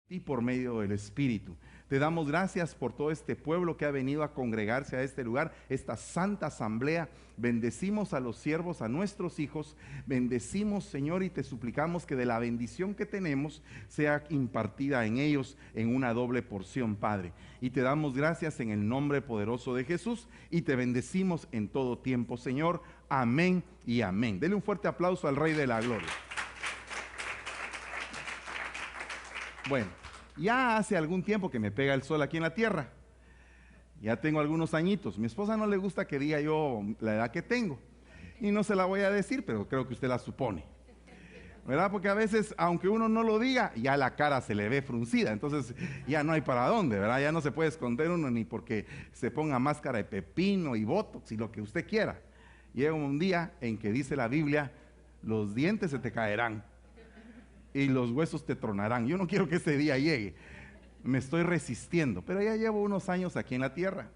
y por medio del Espíritu. Te damos gracias por todo este pueblo que ha venido a congregarse a este lugar, esta santa asamblea. Bendecimos a los siervos, a nuestros hijos. Bendecimos, Señor, y te suplicamos que de la bendición que tenemos sea impartida en ellos en una doble porción, Padre. Y te damos gracias en el nombre poderoso de Jesús y te bendecimos en todo tiempo, Señor. Amén y amén. Dele un fuerte aplauso al Rey de la Gloria. Bueno, ya hace algún tiempo que me pega el sol aquí en la tierra. Ya tengo algunos añitos. Mi esposa no le gusta que diga yo la edad que tengo. Y no se la voy a decir, pero creo que usted la supone, ¿verdad? Porque a veces, aunque uno no lo diga, ya la cara se le ve fruncida. Entonces ya no hay para dónde, ¿verdad? Ya no se puede esconder uno ni porque se ponga máscara de pepino y botox y lo que usted quiera. Llega un día en que dice la Biblia, los dientes se te caerán y los huesos te tronarán. Yo no quiero que ese día llegue. Me estoy resistiendo, pero ya llevo unos años aquí en la tierra.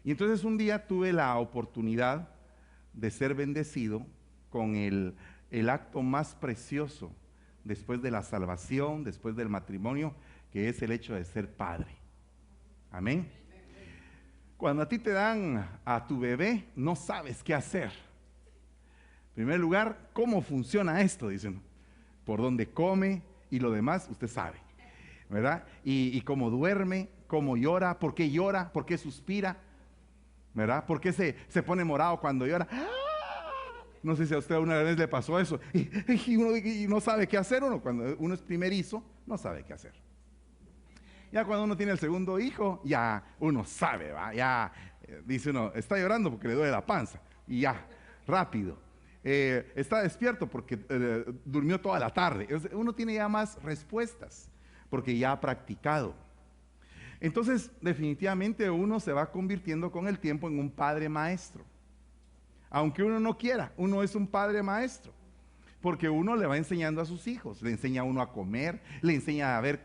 Y entonces un día tuve la oportunidad de ser bendecido con el acto más precioso después de la salvación, después del matrimonio, que es el hecho de ser padre. Amén. Cuando a ti te dan a tu bebé, no sabes qué hacer. En primer lugar, ¿cómo funciona esto? Dicen, por dónde come y lo demás, usted sabe, ¿verdad? Y cómo duerme, cómo llora, por qué suspira, ¿verdad? ¿Por qué se pone morado cuando llora? No sé si a usted una vez le pasó eso y uno no sabe qué hacer. Cuando uno es primerizo, no sabe qué hacer. Ya cuando uno tiene el segundo hijo, ya uno sabe, ¿va? Ya dice uno, está llorando porque le duele la panza y ya, rápido. Está despierto porque durmió toda la tarde. Uno tiene ya más respuestas porque ya ha practicado. Entonces definitivamente uno se va convirtiendo con el tiempo en un padre maestro. Aunque uno no quiera, uno es un padre maestro, porque uno le va enseñando a sus hijos, le enseña a uno a comer, le enseña a ver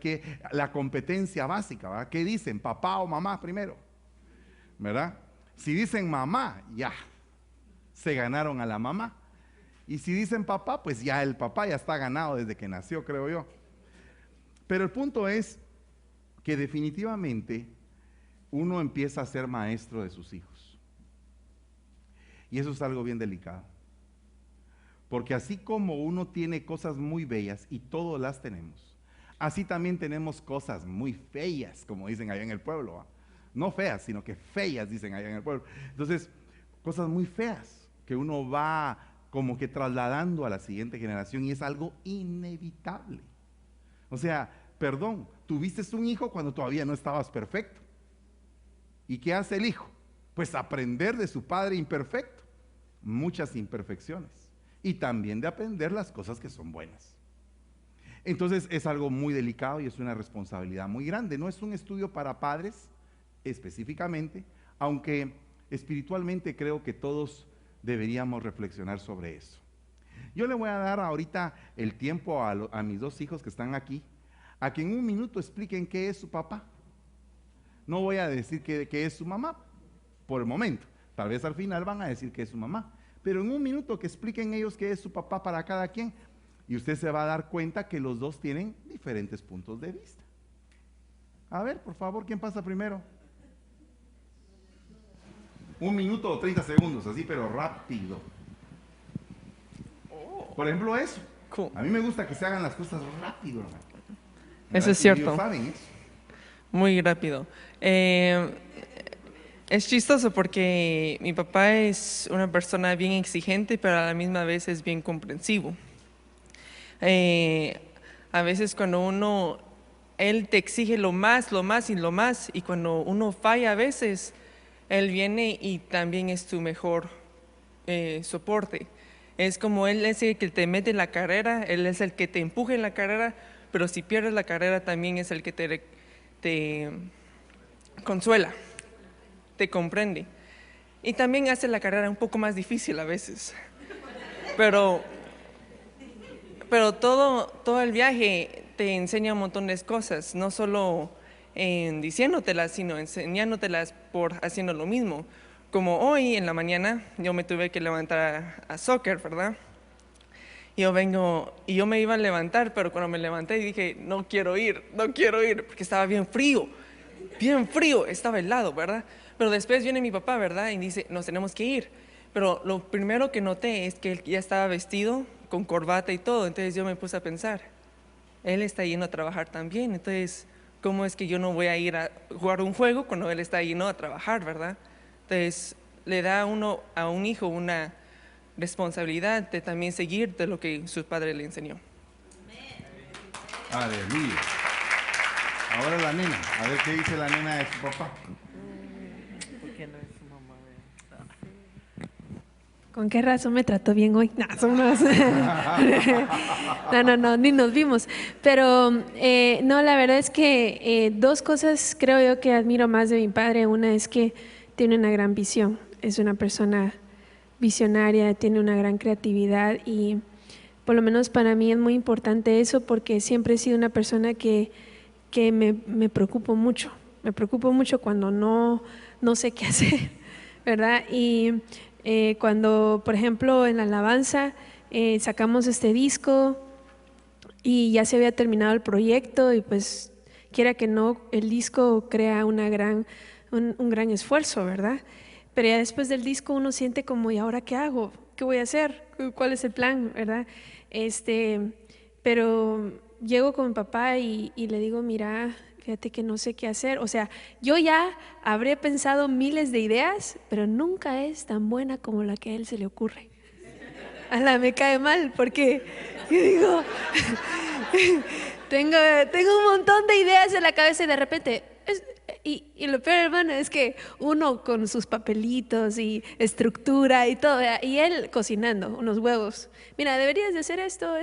la competencia básica, ¿verdad? ¿Qué dicen? ¿Papá o mamá primero? ¿Verdad? Si dicen mamá, ya se ganaron a la mamá. Y si dicen papá, pues ya el papá ya está ganado desde que nació, creo yo. Pero el punto es que definitivamente uno empieza a ser maestro de sus hijos. Y eso es algo bien delicado. Porque así como uno tiene cosas muy bellas, y todos las tenemos, así también tenemos cosas muy feas, como dicen allá en el pueblo, ¿va? No feas, sino que feas, dicen allá en el pueblo. Entonces, cosas muy feas que uno va como que trasladando a la siguiente generación, y es algo inevitable. O sea, perdón, tuviste un hijo cuando todavía no estabas perfecto. ¿Y qué hace el hijo? Pues aprender de su padre imperfecto, muchas imperfecciones, y también de aprender las cosas que son buenas. Entonces es algo muy delicado y es una responsabilidad muy grande. No es un estudio para padres específicamente, aunque espiritualmente creo que todos deberíamos reflexionar sobre eso. Yo le voy a dar ahorita el tiempo a mis dos hijos que están aquí, a que en un minuto expliquen qué es su papá. No voy a decir qué es su mamá por el momento, tal vez al final van a decir qué es su mamá, pero en un minuto que expliquen ellos qué es su papá para cada quien, y usted se va a dar cuenta que los dos tienen diferentes puntos de vista. A ver, por favor, ¿quién pasa primero? 1 minuto o 30 segundos, así, pero rápido. Por ejemplo, eso. Cool. A mí me gusta que se hagan las cosas rápido. Eso es cierto. Ellos saben eso. Muy rápido. Es chistoso porque mi papá es una persona bien exigente, pero a la misma vez es bien comprensivo. A veces cuando él te exige lo más, y cuando uno falla a veces, él viene y también es tu mejor soporte. Es como él es el que te mete en la carrera, él es el que te empuja en la carrera, pero si pierdes la carrera también es el que te consuela, te comprende. Y también hace la carrera un poco más difícil a veces. Pero todo el viaje te enseña un montón de cosas, no solo diciéndotelas, sino enseñándotelas por haciendo lo mismo. Como hoy en la mañana yo me tuve que levantar a soccer, ¿verdad? Yo vengo y yo me iba a levantar, pero cuando me levanté dije, no quiero ir, porque estaba bien frío, estaba helado, ¿verdad? Pero después viene mi papá, ¿verdad? Y dice, nos tenemos que ir. Pero lo primero que noté es que él ya estaba vestido con corbata y todo, entonces yo me puse a pensar, él está yendo a trabajar también, entonces, ¿cómo es que yo no voy a ir a jugar un juego cuando él está yendo a trabajar, ¿verdad? Entonces, le da uno a un hijo una responsabilidad de también seguir de lo que su padre le enseñó. Aleluya. Ahora la nena, a ver qué dice la nena de su papá. ¿Por qué no es su mamá? ¿Con qué razón me trató bien hoy? No, somos... no, ni nos vimos. Pero no, la verdad es que dos cosas creo yo que admiro más de mi padre. Una es que tiene una gran visión, es una persona visionaria, tiene una gran creatividad y por lo menos para mí es muy importante eso porque siempre he sido una persona que me preocupo mucho. Me preocupo mucho cuando no sé qué hacer, ¿verdad? Y cuando, por ejemplo, en la alabanza sacamos este disco y ya se había terminado el proyecto y pues quiera que no, el disco crea un gran esfuerzo, ¿verdad? Pero ya después del disco uno siente como, ¿y ahora qué hago? ¿Qué voy a hacer? ¿Cuál es el plan? ¿Verdad? Pero llego con mi papá y le digo, mira, fíjate que no sé qué hacer. O sea, yo ya habré pensado miles de ideas, pero nunca es tan buena como la que a él se le ocurre. Me cae mal porque yo digo, tengo un montón de ideas en la cabeza y de repente... Y lo peor, hermano, es que uno con sus papelitos y estructura y todo, y él cocinando unos huevos. Mira, deberías de hacer esto.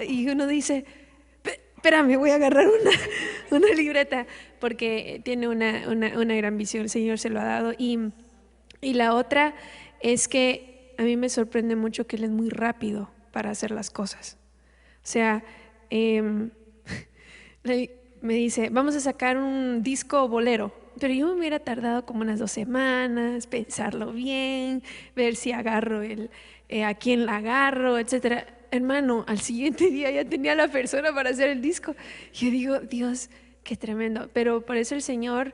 Y uno dice, espérame, voy a agarrar una libreta, porque tiene una gran visión, el Señor se lo ha dado. Y la otra es que a mí me sorprende mucho que él es muy rápido para hacer las cosas. O sea, me dice, vamos a sacar un disco bolero, pero yo me hubiera tardado como unas 2 semanas, pensarlo bien, ver si agarro a quién la agarro, etcétera. Hermano, al siguiente día ya tenía la persona para hacer el disco. Yo digo, Dios, qué tremendo. Pero por eso el Señor,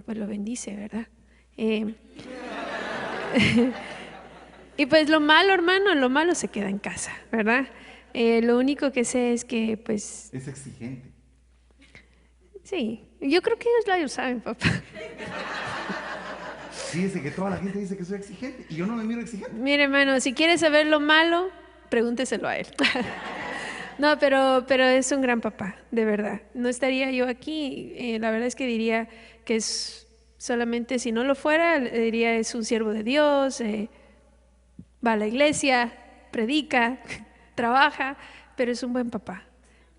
pues lo bendice, ¿verdad? Y pues lo malo, hermano, lo malo se queda en casa, ¿verdad? Lo único que sé es que, pues... Es exigente. Sí, yo creo que ellos lo saben, papá. Fíjese que toda la gente dice que soy exigente y yo no me miro exigente. Mire, hermano, si quiere saber lo malo, pregúnteselo a él. No, pero es un gran papá, de verdad. No estaría yo aquí. La verdad es que diría que es solamente, si no lo fuera, diría es un siervo de Dios, va a la iglesia, predica, trabaja, pero es un buen papá.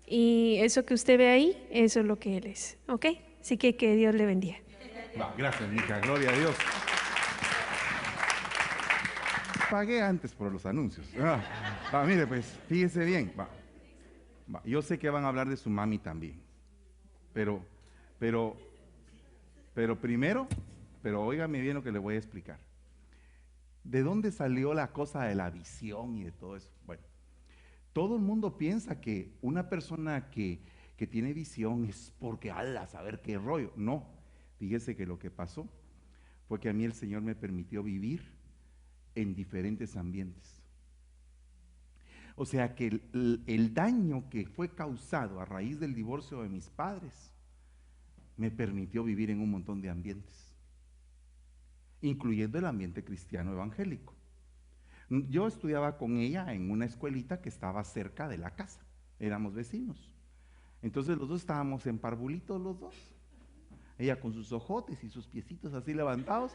Y eso que usted ve ahí, eso es lo que él es, ¿ok? Así que Dios le bendiga. Gracias, Mica, gloria a Dios. Pagué antes por los anuncios. Mire, pues, fíjese bien. Yo sé que van a hablar de su mami también. Pero primero, óigame bien lo que le voy a explicar. ¿De dónde salió la cosa de la visión y de todo eso? Bueno, todo el mundo piensa que una persona que tiene visión es porque, a saber qué rollo. No, fíjese que lo que pasó fue que a mí el Señor me permitió vivir en diferentes ambientes. O sea que el daño que fue causado a raíz del divorcio de mis padres me permitió vivir en un montón de ambientes, incluyendo el ambiente cristiano evangélico. Yo estudiaba con ella en una escuelita que estaba cerca de la casa, éramos vecinos. Entonces los dos estábamos en parvulitos los dos, ella con sus ojotes y sus piecitos así levantados,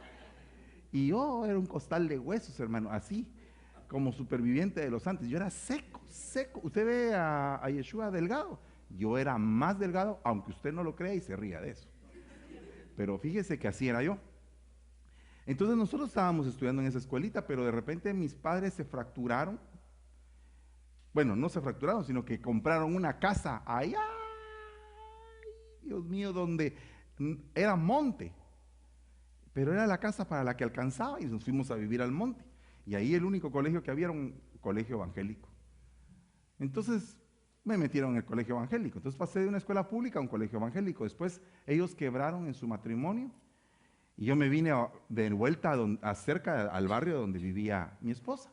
y yo era un costal de huesos, hermano, así como superviviente de los antes. Yo era seco. Usted ve a Yeshua delgado, yo era más delgado, aunque usted no lo crea y se ría de eso, pero fíjese que así era yo. Entonces nosotros estábamos estudiando en esa escuelita, pero de repente mis padres se fracturaron. Bueno, no se fracturaron, sino que compraron una casa allá, Dios mío, donde era monte, pero era la casa para la que alcanzaba y nos fuimos a vivir al monte. Y ahí el único colegio que había era un colegio evangélico. Entonces me metieron en el colegio evangélico. Entonces pasé de una escuela pública a un colegio evangélico. Después ellos quebraron en su matrimonio y yo me vine de vuelta cerca al barrio donde vivía mi esposa.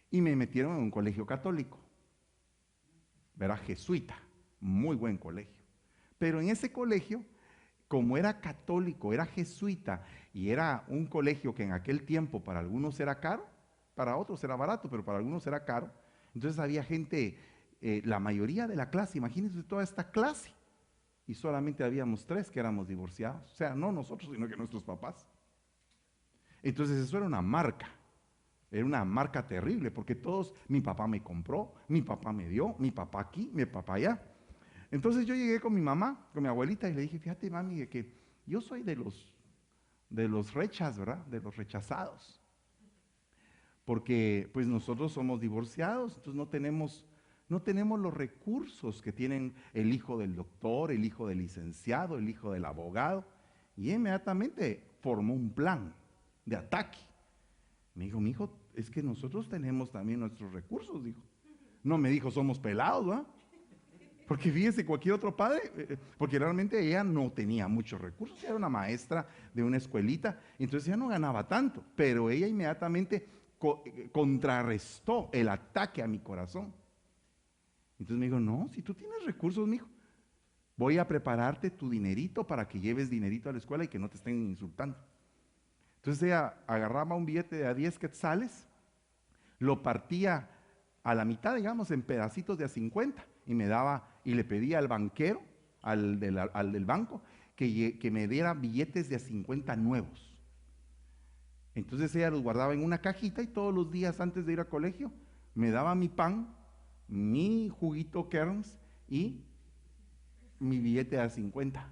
Y me metieron en un colegio católico. Era jesuita, muy buen colegio. Pero en ese colegio, como era católico, era jesuita y era un colegio que en aquel tiempo para algunos era caro, para otros era barato, pero para algunos era caro. Entonces había gente, la mayoría de la clase, imagínense toda esta clase, y solamente habíamos 3 que éramos divorciados. O sea, no nosotros, sino que nuestros papás. Entonces eso era una marca terrible, porque todos, mi papá me compró, mi papá me dio, mi papá aquí, mi papá allá. Entonces yo llegué con mi mamá, con mi abuelita, y le dije, fíjate mami, de que yo soy de los rechas, ¿verdad? De los rechazados. Porque pues nosotros somos divorciados, entonces no tenemos los recursos que tienen el hijo del doctor, el hijo del licenciado, el hijo del abogado. Y inmediatamente formó un plan de ataque. Me dijo, mi hijo, es que nosotros tenemos también nuestros recursos, dijo. No me dijo, somos pelados, ¿verdad? Porque fíjese, cualquier otro padre, porque realmente ella no tenía muchos recursos, era una maestra de una escuelita, entonces ella no ganaba tanto, pero ella inmediatamente contrarrestó el ataque a mi corazón. Entonces me dijo, no, si tú tienes recursos, mijo, voy a prepararte tu dinerito para que lleves dinerito a la escuela y que no te estén insultando. Entonces ella agarraba un billete de a 10 quetzales, lo partía a la mitad, digamos, en pedacitos de a 50 y me daba, y le pedía al banquero, al del banco, que me diera billetes de a 50 nuevos. Entonces ella los guardaba en una cajita y todos los días antes de ir al colegio me daba mi pan, mi juguito Kerns y mi billete de a 50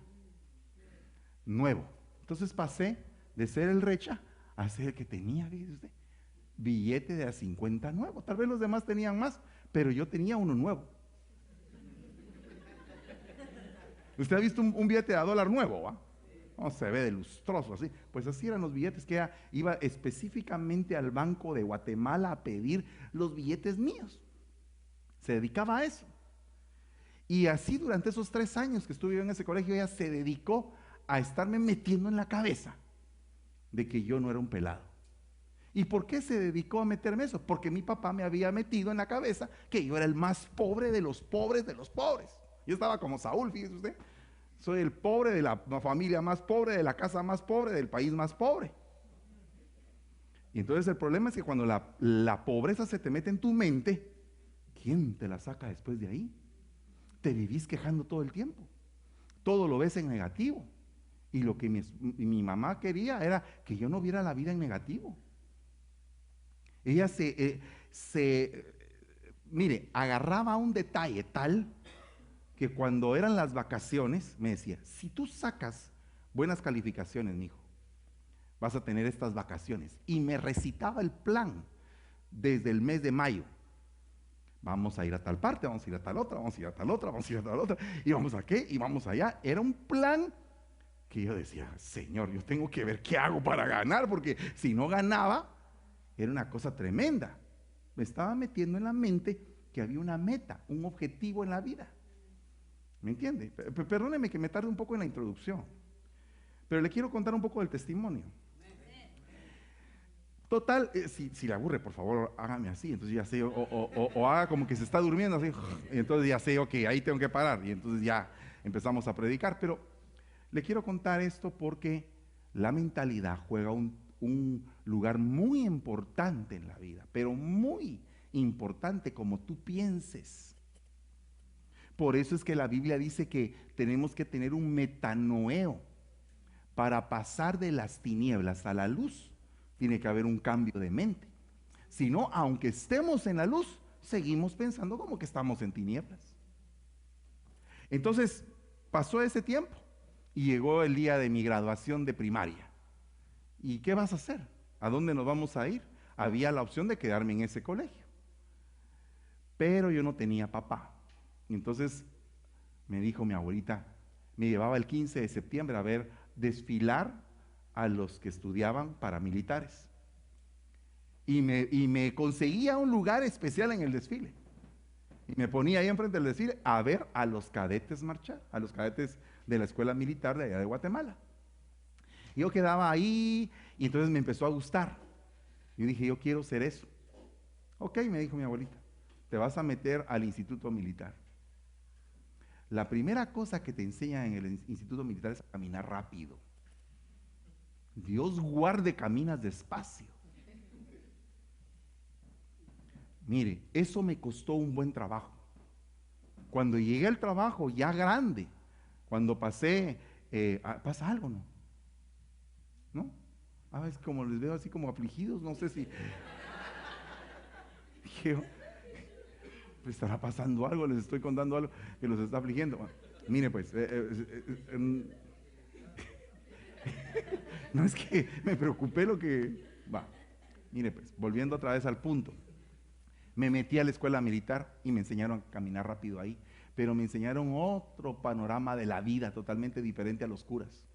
nuevo. Entonces pasé de ser el recha a ser el que tenía, dice usted, billete de a 50 nuevo. Tal vez los demás tenían más, pero yo tenía uno nuevo. ¿Usted ha visto un billete de a $1 nuevo? ¿Va? No, se ve de lustroso así. Pues así eran los billetes que ella iba específicamente al Banco de Guatemala a pedir los billetes míos. Se dedicaba a eso. Y así durante esos 3 años que estuve yo en ese colegio, ella se dedicó a estarme metiendo en la cabeza de que yo no era un pelado. ¿Y por qué se dedicó a meterme eso? Porque mi papá me había metido en la cabeza que yo era el más pobre de los pobres de los pobres. Yo estaba como Saúl, fíjese usted. Soy el pobre de la familia más pobre, de la casa más pobre, del país más pobre. Y entonces el problema es que cuando la pobreza se te mete en tu mente, ¿quién te la saca después de ahí? Te vivís quejando todo el tiempo. Todo lo ves en negativo. Y lo que mi mamá quería era que yo no viera la vida en negativo. Ella mire, agarraba un detalle tal que cuando eran las vacaciones me decía, si tú sacas buenas calificaciones, mijo, vas a tener estas vacaciones. Y me recitaba el plan desde el mes de mayo. Vamos a ir a tal parte, vamos a ir a tal otra, vamos a ir a tal otra, vamos a ir a tal otra, y vamos a qué, y vamos allá. Era un plan que yo decía, Señor, yo tengo que ver qué hago para ganar, porque si no ganaba, era una cosa tremenda. Me estaba metiendo en la mente que había una meta, un objetivo en la vida. ¿Me entiende? Perdóneme que me tarde un poco en la introducción, pero le quiero contar un poco del testimonio. Total, si le aburre, por favor, hágame así, entonces ya sé, o haga como que se está durmiendo así, y entonces ya sé, ok, ahí tengo que parar, y entonces ya empezamos a predicar. Pero le quiero contar esto porque la mentalidad juega un lugar muy importante en la vida, pero muy importante como tú pienses. Por eso es que la Biblia dice que tenemos que tener un metanoeo para pasar de las tinieblas a la luz. Tiene que haber un cambio de mente. Si no, aunque estemos en la luz, seguimos pensando como que estamos en tinieblas. Entonces, pasó ese tiempo y llegó el día de mi graduación de primaria. ¿Y qué vas a hacer? ¿A dónde nos vamos a ir? Había la opción de quedarme en ese colegio. Pero yo no tenía papá. Entonces me dijo mi abuelita, me llevaba el 15 de septiembre a ver desfilar a los que estudiaban paramilitares. Y me conseguía un lugar especial en el desfile. Y me ponía ahí enfrente del desfile a ver a los cadetes marchar, a los cadetes de la escuela militar de allá de Guatemala. Y yo quedaba ahí y entonces me empezó a gustar. Yo dije, yo quiero ser eso. Ok, me dijo mi abuelita, te vas a meter al instituto militar. La primera cosa que te enseñan en el instituto militar es a caminar rápido. Dios guarde, caminas despacio. Mire, eso me costó un buen trabajo. Cuando llegué al trabajo ya grande, cuando pasé, ¿pasa algo, no? ¿No? A veces como les veo así como afligidos, no sé si... Dije, pues estará pasando algo, les estoy contando algo que los está afligiendo. Bueno, mire pues, no es que me preocupé lo que... Va, mire pues, volviendo otra vez al punto. Me metí a la escuela militar y me enseñaron a caminar rápido ahí, pero me enseñaron otro panorama de la vida totalmente diferente a los curas.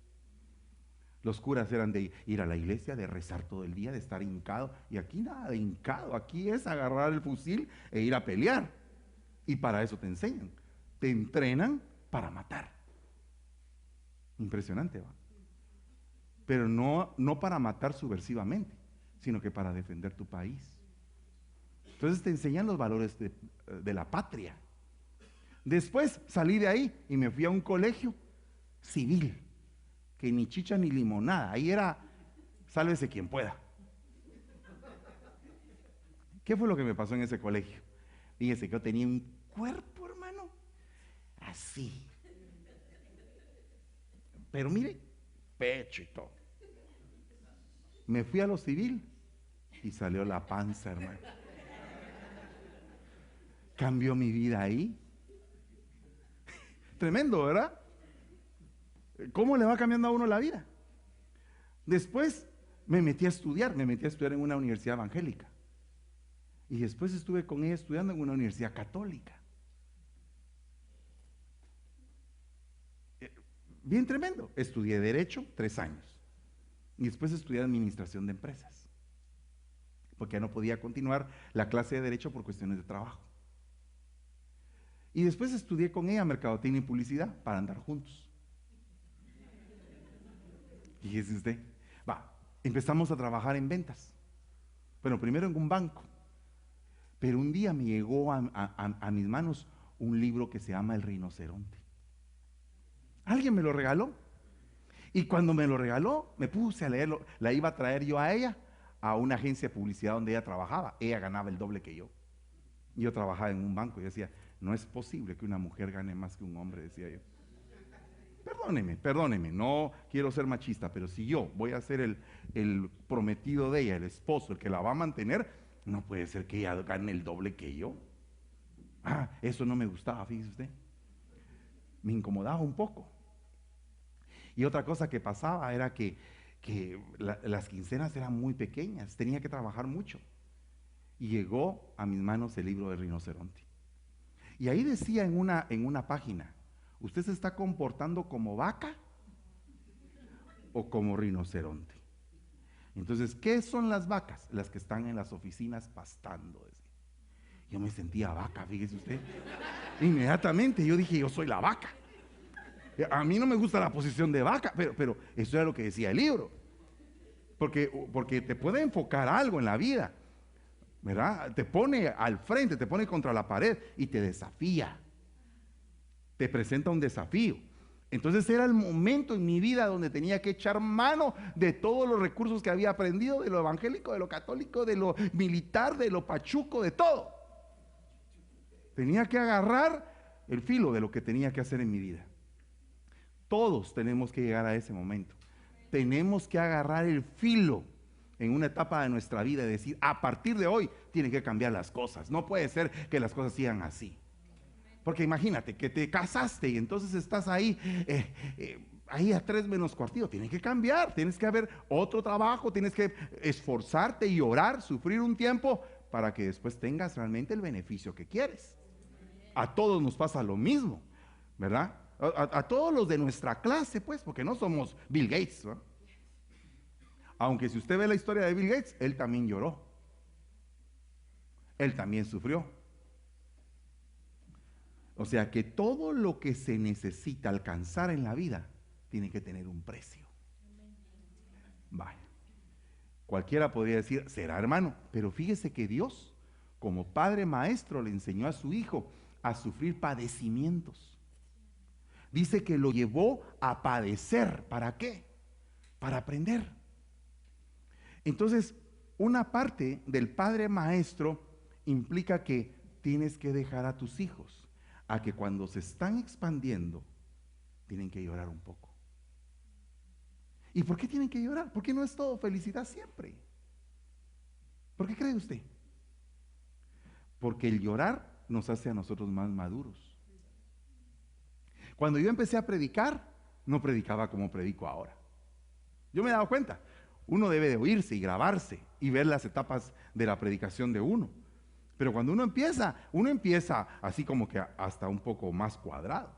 Los curas eran de ir a la iglesia, de rezar todo el día, de estar hincado, y aquí nada de hincado, aquí es agarrar el fusil e ir a pelear. Y para eso te enseñan, te entrenan para matar. Impresionante, ¿va? Pero no para matar subversivamente, sino que para defender tu país. Entonces te enseñan los valores de la patria. Después salí de ahí y me fui a un colegio civil, que ni chicha ni limonada, ahí era sálvese quien pueda. ¿Qué fue lo que me pasó en ese colegio? Fíjese que yo tenía un cuerpo, hermano, así. Pero mire, pecho y todo. Me fui a lo civil y salió la panza, hermano. Cambió mi vida ahí. Tremendo, ¿verdad? ¿Cómo le va cambiando a uno la vida? Después me metí a estudiar en una universidad evangélica. Y después estuve con ella estudiando en una universidad católica. Bien tremendo. Estudié Derecho 3 años. Y después estudié Administración de Empresas. Porque ya no podía continuar la clase de Derecho por cuestiones de trabajo. Y después estudié con ella Mercadotecnia y Publicidad para andar juntos. Fíjese usted. Empezamos a trabajar en ventas. Bueno, primero en un banco. Pero un día me llegó a mis manos un libro que se llama El Rinoceronte. Alguien me lo regaló. Y cuando me lo regaló, me puse a leerlo. La iba a traer yo a ella, a una agencia de publicidad donde ella trabajaba. Ella ganaba el doble que yo. Yo trabajaba en un banco y decía, no es posible que una mujer gane más que un hombre, decía yo. Perdóneme, no quiero ser machista, pero si yo voy a ser el prometido de ella, el esposo, el que la va a mantener, no puede ser que ella gane el doble que yo. Eso no me gustaba, fíjese usted. Me incomodaba un poco. Y otra cosa que pasaba era que las quincenas eran muy pequeñas, tenía que trabajar mucho. Y llegó a mis manos el libro del Rinoceronte. Y ahí decía en una página, ¿usted se está comportando como vaca o como rinoceronte? Entonces, ¿qué son las vacas? Las que están en las oficinas pastando. Decía. Yo me sentía vaca, fíjese usted. Inmediatamente yo dije, yo soy la vaca. A mí no me gusta la posición de vaca, pero eso era lo que decía el libro. Porque te puede enfocar algo en la vida, ¿verdad? Te pone al frente, te pone contra la pared y te desafía. Te presenta un desafío. Entonces era el momento en mi vida donde tenía que echar mano de todos los recursos que había aprendido, de lo evangélico, de lo católico, de lo militar, de lo pachuco, de todo. Tenía que agarrar el filo de lo que tenía que hacer en mi vida. Todos tenemos que llegar a ese momento. Tenemos que agarrar el filo en una etapa de nuestra vida y decir, a partir de hoy tienen que cambiar las cosas. No puede ser que las cosas sigan así. Porque imagínate que te casaste y entonces estás ahí, ahí a 3 menos cuartillo. Tienes que cambiar, tienes que haber otro trabajo, tienes que esforzarte y orar, sufrir un tiempo para que después tengas realmente el beneficio que quieres. A todos nos pasa lo mismo, ¿verdad? A todos los de nuestra clase, pues, porque no somos Bill Gates, ¿no? Aunque si usted ve la historia de Bill Gates, él también lloró. Él también sufrió. O sea que todo lo que se necesita alcanzar en la vida tiene que tener un precio. Vaya. Cualquiera podría decir, será hermano, pero fíjese que Dios, como Padre Maestro, le enseñó a su Hijo a sufrir padecimientos. Dice que lo llevó a padecer. ¿Para qué? Para aprender. Entonces, una parte del Padre Maestro implica que tienes que dejar a tus hijos a que cuando se están expandiendo, tienen que llorar un poco. ¿Y por qué tienen que llorar? Porque no es todo felicidad siempre. ¿Por qué cree usted? Porque el llorar nos hace a nosotros más maduros. Cuando yo empecé a predicar, no predicaba como predico ahora. Yo me he dado cuenta, uno debe de oírse y grabarse y ver las etapas de la predicación de uno. Pero cuando uno empieza así como que hasta un poco más cuadrado,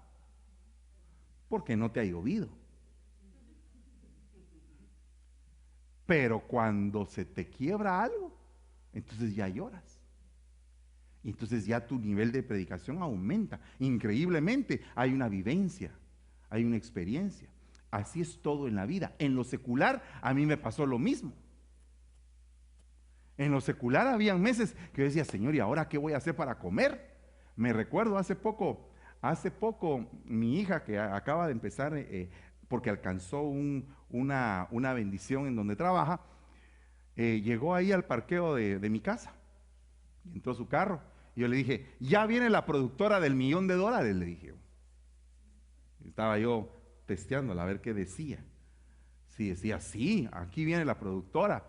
porque no te ha llovido. Pero cuando se te quiebra algo, entonces ya lloras. Y entonces ya tu nivel de predicación aumenta. Increíblemente hay una vivencia, hay una experiencia. Así es todo en la vida. En lo secular a mí me pasó lo mismo. En lo secular habían meses que yo decía, Señor, ¿y ahora qué voy a hacer para comer? Me recuerdo hace poco mi hija que acaba de empezar, porque alcanzó una bendición en donde trabaja, llegó ahí al parqueo de mi casa, y entró su carro, y yo le dije, ya viene la productora del $1,000,000, le dije. Estaba yo testeándola a ver qué decía. Si decía, sí, aquí viene la productora,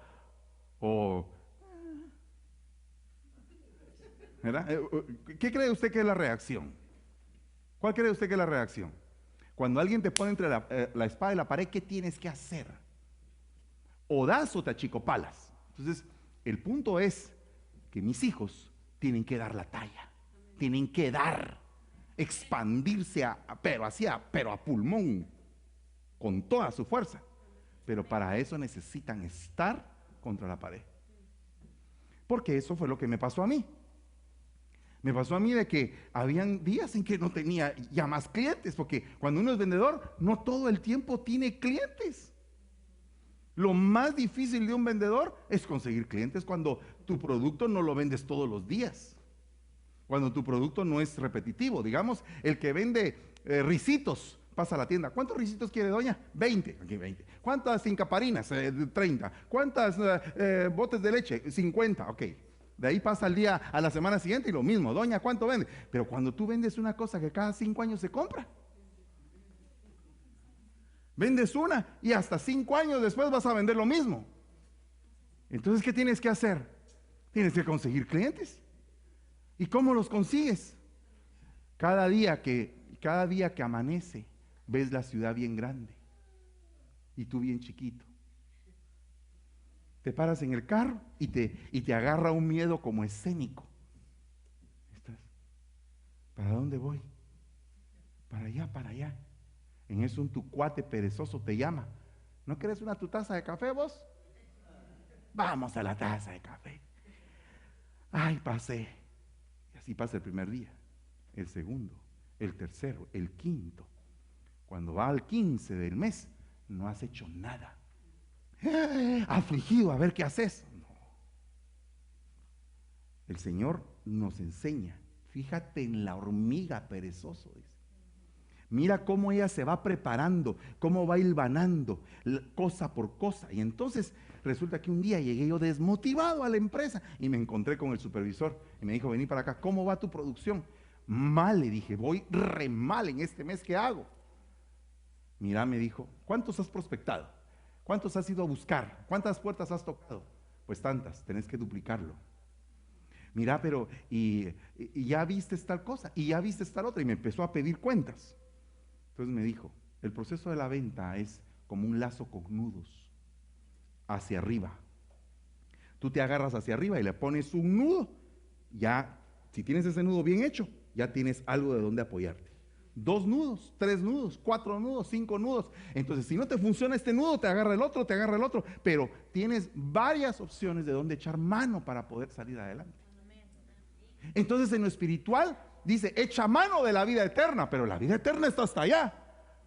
o... ¿verdad? ¿Qué cree usted que es la reacción? ¿Cuál cree usted que es la reacción? Cuando alguien te pone entre la espada y la pared, ¿qué tienes que hacer? O das o te achicopalas. Entonces, el punto es que mis hijos tienen que dar la talla, tienen que expandirse pero a pulmón, con toda su fuerza. Pero para eso necesitan estar contra la pared. Porque eso fue lo que me pasó a mí. Me pasó a mí de que habían días en que no tenía ya más clientes, porque cuando uno es vendedor, no todo el tiempo tiene clientes. Lo más difícil de un vendedor es conseguir clientes cuando tu producto no lo vendes todos los días, cuando tu producto no es repetitivo. Digamos, el que vende risitos, pasa a la tienda, ¿cuántos risitos quiere doña? 20, aquí 20. ¿Cuántas incaparinas? 30. ¿Cuántas botes de leche? 50, ok. De ahí pasa el día a la semana siguiente y lo mismo, doña, ¿cuánto vende? Pero cuando tú vendes una cosa que cada 5 años se compra, vendes una y hasta 5 años después vas a vender lo mismo. Entonces, ¿qué tienes que hacer? Tienes que conseguir clientes. ¿Y cómo los consigues? Cada día que amanece, ves la ciudad bien grande y tú bien chiquito. Te paras en el carro y te agarra un miedo como escénico. ¿Para dónde voy? Para allá, para allá. En eso tu cuate perezoso te llama. ¿No quieres tu taza de café vos? Vamos a la taza de café. Ay, pasé. Y así pasa el primer día, el segundo, el tercero, el quinto. Cuando va al 15 del mes, no has hecho nada. Afligido, a ver qué haces. No. El Señor nos enseña. Fíjate en la hormiga perezoso, dice. Mira cómo ella se va preparando, cómo va hilvanando cosa por cosa. Y entonces resulta que un día llegué yo desmotivado a la empresa y me encontré con el supervisor y me dijo, vení para acá, ¿cómo va tu producción? Mal, le dije, voy re mal en este mes, ¿qué hago? Mira, me dijo, ¿cuántos has prospectado? ¿Cuántos has ido a buscar? ¿Cuántas puertas has tocado? Pues tantas, tenés que duplicarlo. Mira, pero y ya viste tal cosa, y ya viste tal otra, y me empezó a pedir cuentas. Entonces me dijo, el proceso de la venta es como un lazo con nudos hacia arriba. Tú te agarras hacia arriba y le pones un nudo. Ya, si tienes ese nudo bien hecho, ya tienes algo de donde apoyarte. 2 nudos, 3 nudos, 4 nudos, 5 nudos. Entonces, si no te funciona este nudo, te agarra el otro, pero tienes varias opciones de donde echar mano para poder salir adelante. Entonces, en lo espiritual, dice, echa mano de la vida eterna, pero la vida eterna está hasta allá.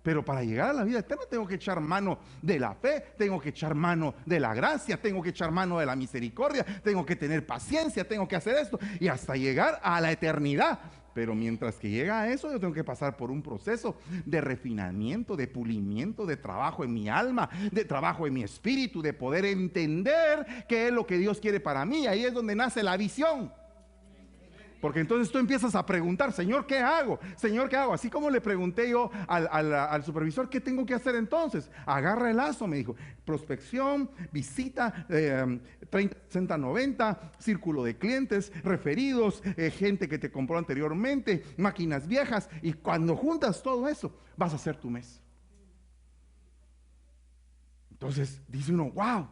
Pero para llegar a la vida eterna tengo que echar mano de la fe, tengo que echar mano de la gracia, tengo que echar mano de la misericordia, tengo que tener paciencia, tengo que hacer esto y hasta llegar a la eternidad. Pero mientras que llega a eso, yo tengo que pasar por un proceso de refinamiento, de pulimiento, de trabajo en mi alma, de trabajo en mi espíritu, de poder entender qué es lo que Dios quiere para mí. Ahí es donde nace la visión. Porque entonces tú empiezas a preguntar, Señor, ¿qué hago? Señor, ¿qué hago? Así como le pregunté yo al supervisor, ¿qué tengo que hacer entonces? Agarra el lazo, me dijo, prospección, visita, 30, 60, 90, círculo de clientes, referidos, gente que te compró anteriormente, máquinas viejas, y cuando juntas todo eso, vas a hacer tu mes. Entonces dice uno, wow,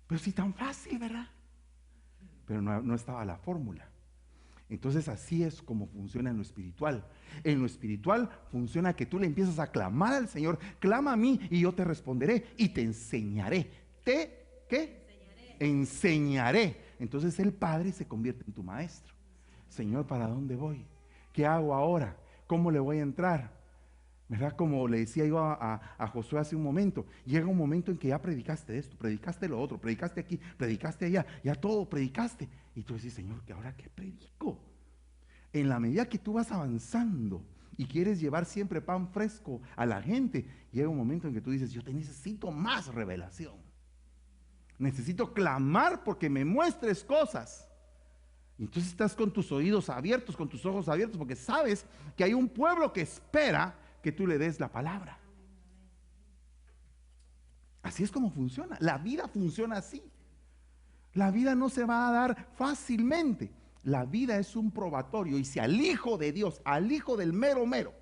pero sí tan fácil, ¿verdad? Pero no estaba la fórmula. Entonces así es como funciona en lo espiritual. En lo espiritual funciona que tú le empiezas a clamar al Señor, clama a mí y yo te responderé y te enseñaré. ¿Qué? Enseñaré. Entonces el Padre se convierte en tu maestro. Señor, ¿para dónde voy? ¿Qué hago ahora? ¿Cómo le voy a entrar? ¿Verdad? Como le decía yo a Josué hace un momento, llega un momento en que ya predicaste esto, predicaste lo otro, predicaste aquí, predicaste allá, ya todo predicaste. Y tú dices, Señor, ¿que ahora qué predico? En la medida que tú vas avanzando y quieres llevar siempre pan fresco a la gente, llega un momento en que tú dices, yo te necesito más revelación. Necesito clamar porque me muestres cosas. Y entonces estás con tus oídos abiertos, con tus ojos abiertos, porque sabes que hay un pueblo que espera que tú le des la palabra. Así es como funciona. La vida funciona así. La vida no se va a dar fácilmente. La vida es un probatorio. Y si al Hijo de Dios, al Hijo del mero mero,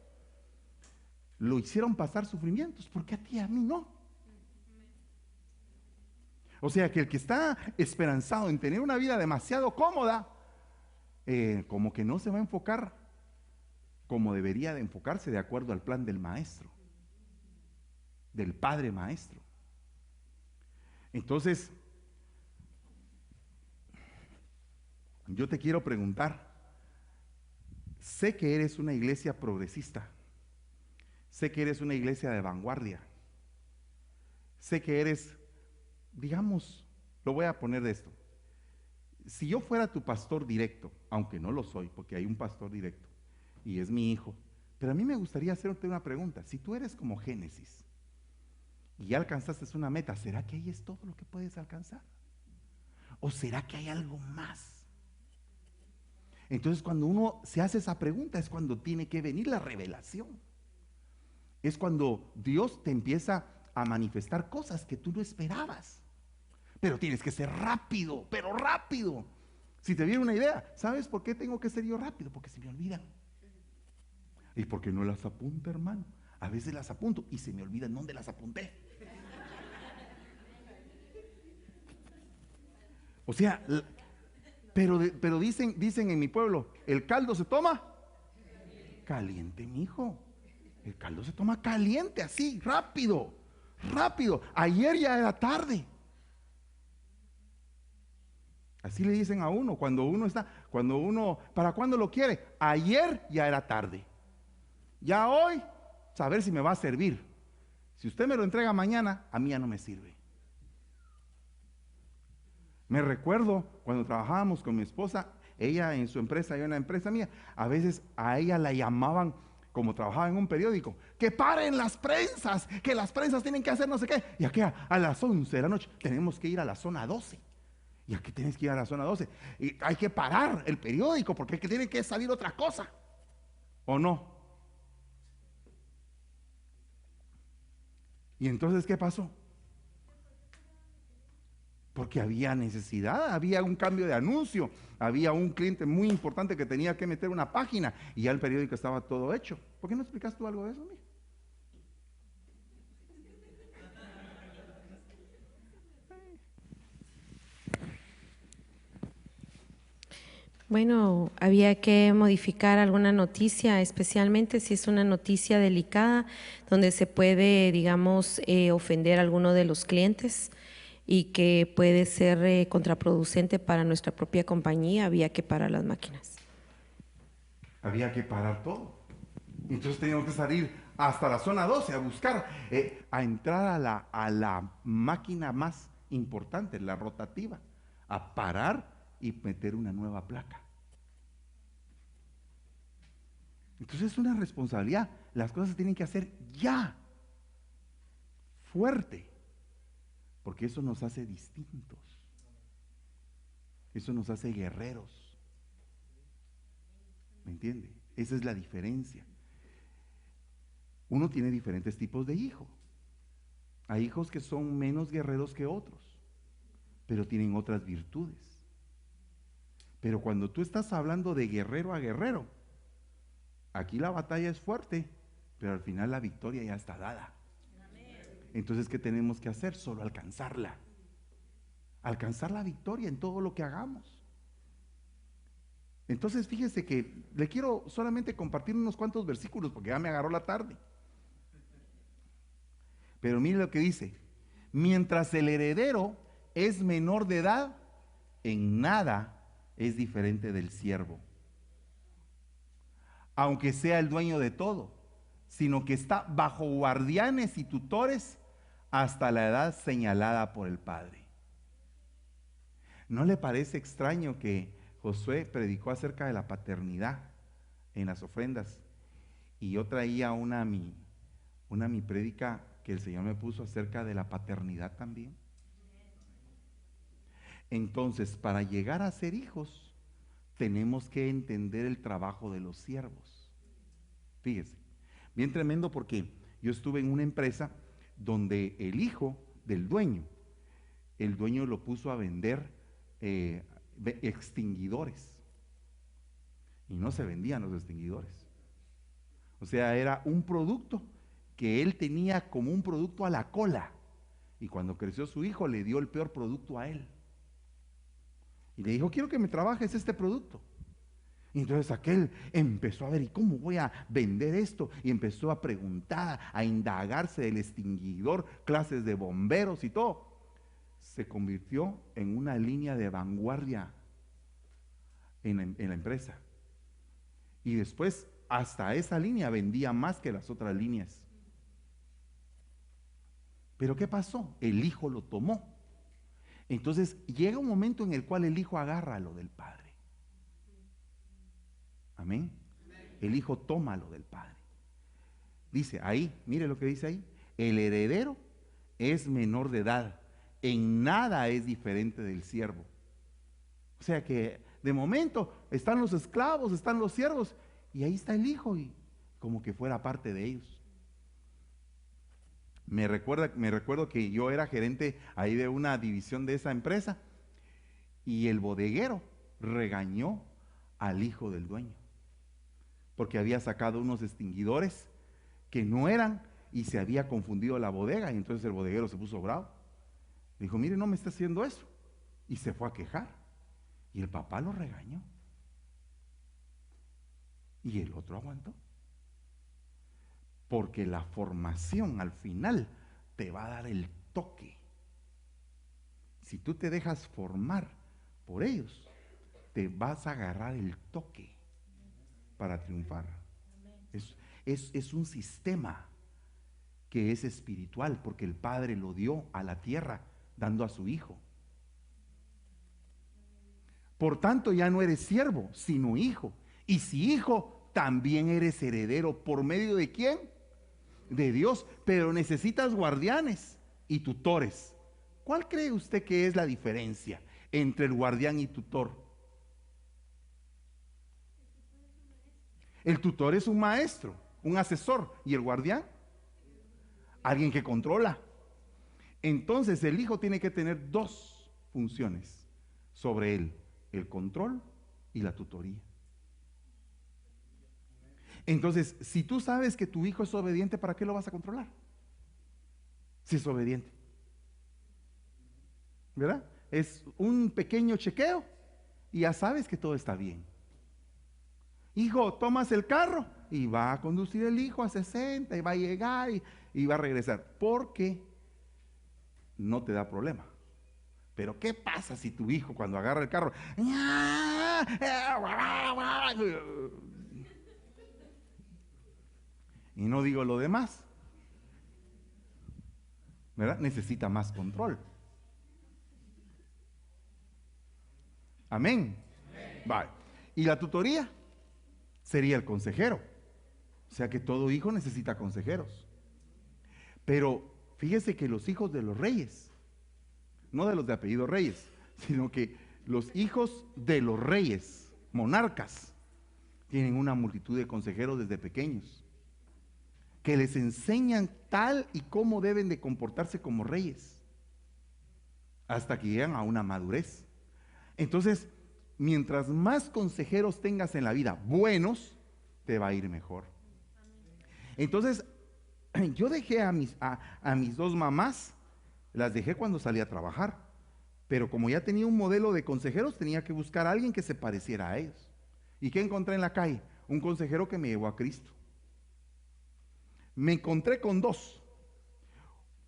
lo hicieron pasar sufrimientos, ¿por qué a ti y a mí no? O sea que el que está esperanzado en tener una vida demasiado cómoda, como que no se va a enfocar como debería de enfocarse de acuerdo al plan del maestro, del Padre Maestro. Entonces, yo te quiero preguntar, sé que eres una iglesia progresista, sé que eres una iglesia de vanguardia, sé que eres, digamos, lo voy a poner de esto, si yo fuera tu pastor directo, aunque no lo soy, porque hay un pastor directo, y es mi hijo, pero a mí me gustaría hacerte una pregunta. Si tú eres como Génesis y ya alcanzaste una meta, ¿será que ahí es todo lo que puedes alcanzar? ¿O será que hay algo más? Entonces cuando uno se hace esa pregunta es cuando tiene que venir la revelación. Es cuando Dios te empieza a manifestar cosas que tú no esperabas. Pero tienes que ser rápido, pero rápido. Si te viene una idea, ¿sabes por qué tengo que ser yo rápido? Porque se me olvidan. ¿Y por qué no las apunta, hermano? A veces las apunto y se me olvidan dónde las apunté. O sea, pero dicen en mi pueblo, el caldo se toma caliente, mijo. El caldo se toma caliente, así, rápido, rápido. Ayer ya era tarde. Así le dicen a uno, cuando uno, ¿para cuándo lo quiere? Ayer ya era tarde. Ya hoy, saber si me va a servir. Si usted me lo entrega mañana, a mí ya no me sirve. Me recuerdo cuando trabajábamos con mi esposa, ella en su empresa, yo en la empresa mía, a veces a ella la llamaban, como trabajaba en un periódico, que paren las prensas, que las prensas tienen que hacer no sé qué. Y aquí a las 11 de la noche tenemos que ir a la zona 12. Y aquí tienes que ir a la zona 12. Y hay que parar el periódico porque es que tiene que salir otra cosa. ¿O no? Y entonces, ¿qué pasó? Porque había necesidad, había un cambio de anuncio, había un cliente muy importante que tenía que meter una página y ya el periódico estaba todo hecho. ¿Por qué no explicas tú algo de eso, mija? Bueno, había que modificar alguna noticia, especialmente si es una noticia delicada, donde se puede, digamos, ofender a alguno de los clientes y que puede ser contraproducente para nuestra propia compañía. Había que parar las máquinas. Había que parar todo. Entonces teníamos que salir hasta la zona 12 a buscar, a entrar a la máquina más importante, la rotativa, a parar y meter una nueva placa. Entonces es una responsabilidad. Las cosas se tienen que hacer ya, fuerte, porque eso nos hace distintos. Eso nos hace guerreros. ¿Me entiende? Esa es la diferencia. Uno tiene diferentes tipos de hijos. Hay hijos que son menos guerreros que otros, pero tienen otras virtudes. Pero cuando tú estás hablando de guerrero a guerrero, aquí la batalla es fuerte, pero al final la victoria ya está dada. Entonces, ¿qué tenemos que hacer? Solo alcanzarla. Alcanzar la victoria en todo lo que hagamos. Entonces, fíjese que le quiero solamente compartir unos cuantos versículos porque ya me agarró la tarde. Pero mire lo que dice: mientras el heredero es menor de edad, en nada es diferente del siervo, aunque sea el dueño de todo, sino que está bajo guardianes y tutores hasta la edad señalada por el padre. ¿No le parece extraño que Josué predicó acerca de la paternidad en las ofrendas? Y yo traía una mi prédica que el Señor me puso acerca de la paternidad también. Entonces, para llegar a ser hijos, tenemos que entender el trabajo de los siervos. Fíjese, bien tremendo, porque yo estuve en una empresa donde el hijo del dueño, el dueño lo puso a vender extinguidores, y no se vendían los extinguidores. O sea, era un producto que él tenía como un producto a la cola, y cuando creció su hijo le dio el peor producto a él y le dijo: quiero que me trabajes este producto. Y entonces aquel empezó a ver: ¿y cómo voy a vender esto? Y empezó a preguntar, a indagarse del extinguidor, clases de bomberos y todo. Se convirtió en una línea de vanguardia en la empresa, y después hasta esa línea vendía más que las otras líneas. Pero ¿qué pasó? El hijo lo tomó. Entonces llega un momento en el cual el hijo agarra lo del padre. Amén. El hijo toma lo del padre. Dice ahí, mire lo que dice ahí: el heredero es menor de edad, en nada es diferente del siervo. O sea que de momento están los esclavos, están los siervos, y ahí está el hijo, y como que fuera parte de ellos. Me recuerdo que yo era gerente ahí de una división de esa empresa, y el bodeguero regañó al hijo del dueño porque había sacado unos extinguidores que no eran, y se había confundido la bodega. Y entonces el bodeguero se puso bravo, dijo: mire, no me está haciendo eso, y se fue a quejar, y el papá lo regañó, y el otro aguantó. Porque la formación al final te va a dar el toque. Si tú te dejas formar por ellos, te vas a agarrar el toque para triunfar. Es un sistema que es espiritual, porque el Padre lo dio a la tierra dando a su Hijo. Por tanto, ya no eres siervo, sino hijo. Y si hijo, también eres heredero. ¿Por medio de quién? De Dios. Pero necesitas guardianes y tutores. ¿Cuál cree usted que es la diferencia entre el guardián y tutor? El tutor es un maestro, un asesor. ¿Y el guardián? Alguien que controla. Entonces el hijo tiene que tener dos funciones sobre él: el control y la tutoría. Entonces, si tú sabes que tu hijo es obediente, ¿para qué lo vas a controlar? Si es obediente, ¿verdad? Es un pequeño chequeo y ya sabes que todo está bien. Hijo, tomas el carro, y va a conducir el hijo a 60 y va a llegar y va a regresar, porque no te da problema. Pero ¿qué pasa si tu hijo, cuando agarra el carro, Y no digo lo demás, ¿verdad? Necesita más control. Amén. Vale. Y la tutoría sería el consejero. O sea que todo hijo necesita consejeros. Pero fíjese que los hijos de los reyes, no de los de apellido Reyes, sino que los hijos de los reyes, monarcas, tienen una multitud de consejeros desde pequeños, que les enseñan tal y cómo deben de comportarse como reyes, hasta que llegan a una madurez. Entonces, mientras más consejeros tengas en la vida, buenos, te va a ir mejor. Entonces, yo dejé a mis dos mamás, las dejé cuando salí a trabajar, pero como ya tenía un modelo de consejeros, tenía que buscar a alguien que se pareciera a ellos. ¿Y qué encontré en la calle? Un consejero que me llevó a Cristo. Me encontré con dos,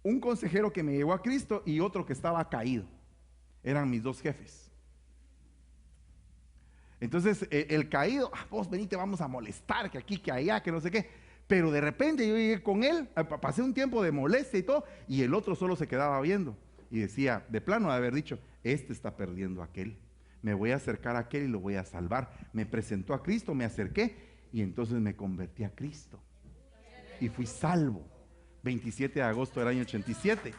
un consejero que me llevó a Cristo y otro que estaba caído. Eran mis dos jefes. Entonces el caído, vos venite, vamos a molestar, que aquí, que allá, que no sé qué. Pero de repente yo llegué con él, pasé un tiempo de molestia y todo, y el otro solo se quedaba viendo. Y decía, de plano de haber dicho, este está perdiendo a aquel. Me voy a acercar a aquel y lo voy a salvar. Me presentó a Cristo, me acerqué y entonces me convertí a Cristo. Y fui salvo. 27 de agosto del año 87.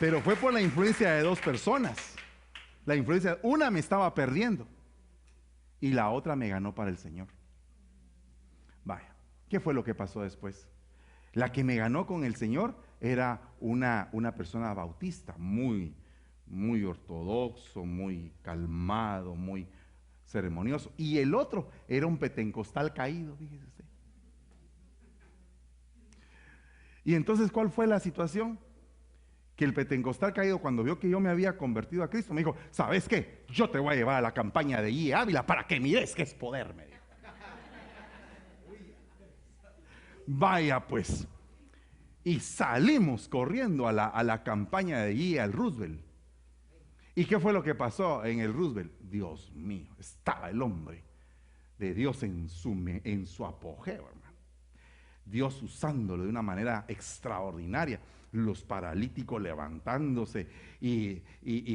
Pero fue por la influencia de dos personas. La influencia, una me estaba perdiendo y la otra me ganó para el Señor. Vaya, ¿qué fue lo que pasó después? La que me ganó con el Señor era una persona bautista, muy ortodoxo, muy calmado, muy ceremonioso. Y el otro era un pentecostal caído, fíjese usted. Y entonces, ¿cuál fue la situación? Que el pentecostal caído, cuando vio que yo me había convertido a Cristo, me dijo, ¿sabes qué? Yo te voy a llevar a la campaña de I. Ávila para que mires que es poder, me dijo. Vaya pues. Y salimos corriendo a la campaña de I. al Roosevelt. ¿Y qué fue lo que pasó en el Roosevelt? Dios mío, estaba el hombre de Dios en su apogeo, hermano. Dios usándolo de una manera extraordinaria. Los paralíticos levantándose y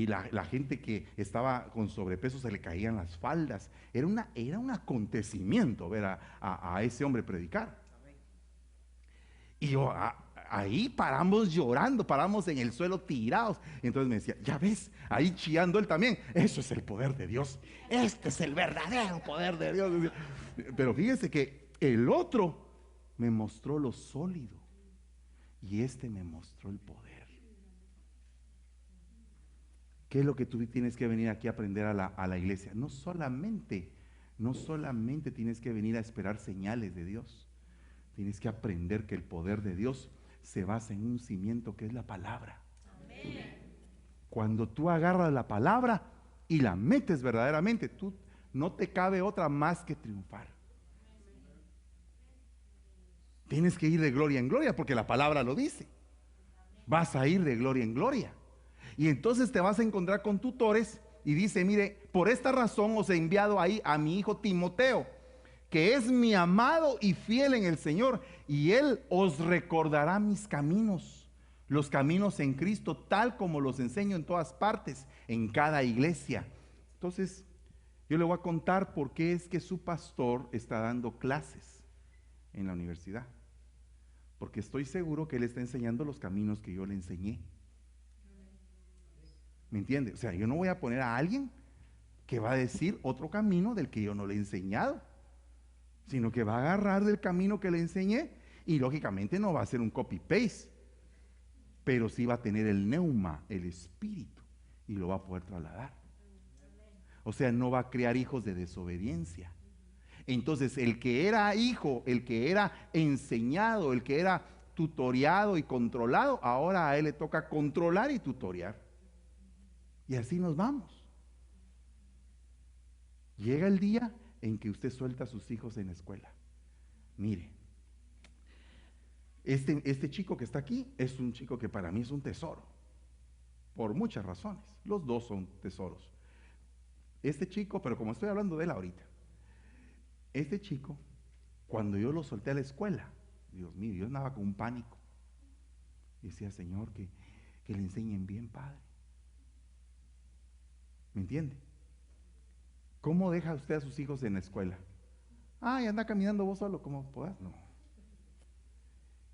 la gente que estaba con sobrepeso se le caían las faldas. Era un acontecimiento ver a ese hombre predicar. Y yo ahí paramos llorando, paramos en el suelo tirados. Entonces me decía, ya ves, ahí chillando él también. Eso es el poder de Dios. Este es el verdadero poder de Dios. Pero fíjese que el otro me mostró lo sólido y este me mostró el poder. ¿Qué es lo que tú tienes que venir aquí a aprender a la iglesia? No solamente tienes que venir a esperar señales de Dios. Tienes que aprender que el poder de Dios se basa en un cimiento que es la palabra. Amén. Cuando tú agarras la palabra y la metes verdaderamente, tú no te cabe otra más que triunfar. Tienes que ir de gloria en gloria porque la palabra lo dice. Vas a ir de gloria en gloria. Y entonces te vas a encontrar con tutores y dice, mire, por esta razón os he enviado ahí a mi hijo Timoteo, que es mi amado y fiel en el Señor, y él os recordará mis caminos, los caminos en Cristo, tal como los enseño en todas partes, en cada iglesia. Entonces, yo le voy a contar por qué es que su pastor está dando clases en la universidad. Porque estoy seguro que él está enseñando los caminos que yo le enseñé. ¿Me entiende? O sea, yo no voy a poner a alguien que va a decir otro camino del que yo no le he enseñado, sino que va a agarrar del camino que le enseñé y lógicamente no va a ser un copy-paste, pero sí va a tener el neuma, el espíritu, y lo va a poder trasladar. O sea, no va a crear hijos de desobediencia. Entonces, el que era hijo, el que era enseñado, el que era tutoriado y controlado, ahora a él le toca controlar y tutoriar. Y así nos vamos. Llega el día en que usted suelta a sus hijos en la escuela. Mire, este chico que está aquí es un chico que para mí es un tesoro, por muchas razones. Los dos son tesoros. Este chico, pero como estoy hablando de él ahorita, este chico, Cuando yo lo solté a la escuela, Dios mío, yo andaba con un pánico. Y decía, Señor, que le enseñen bien, Padre. ¿Me entiende? ¿Cómo deja usted a sus hijos en la escuela? Ay, anda caminando vos solo como puedas. No.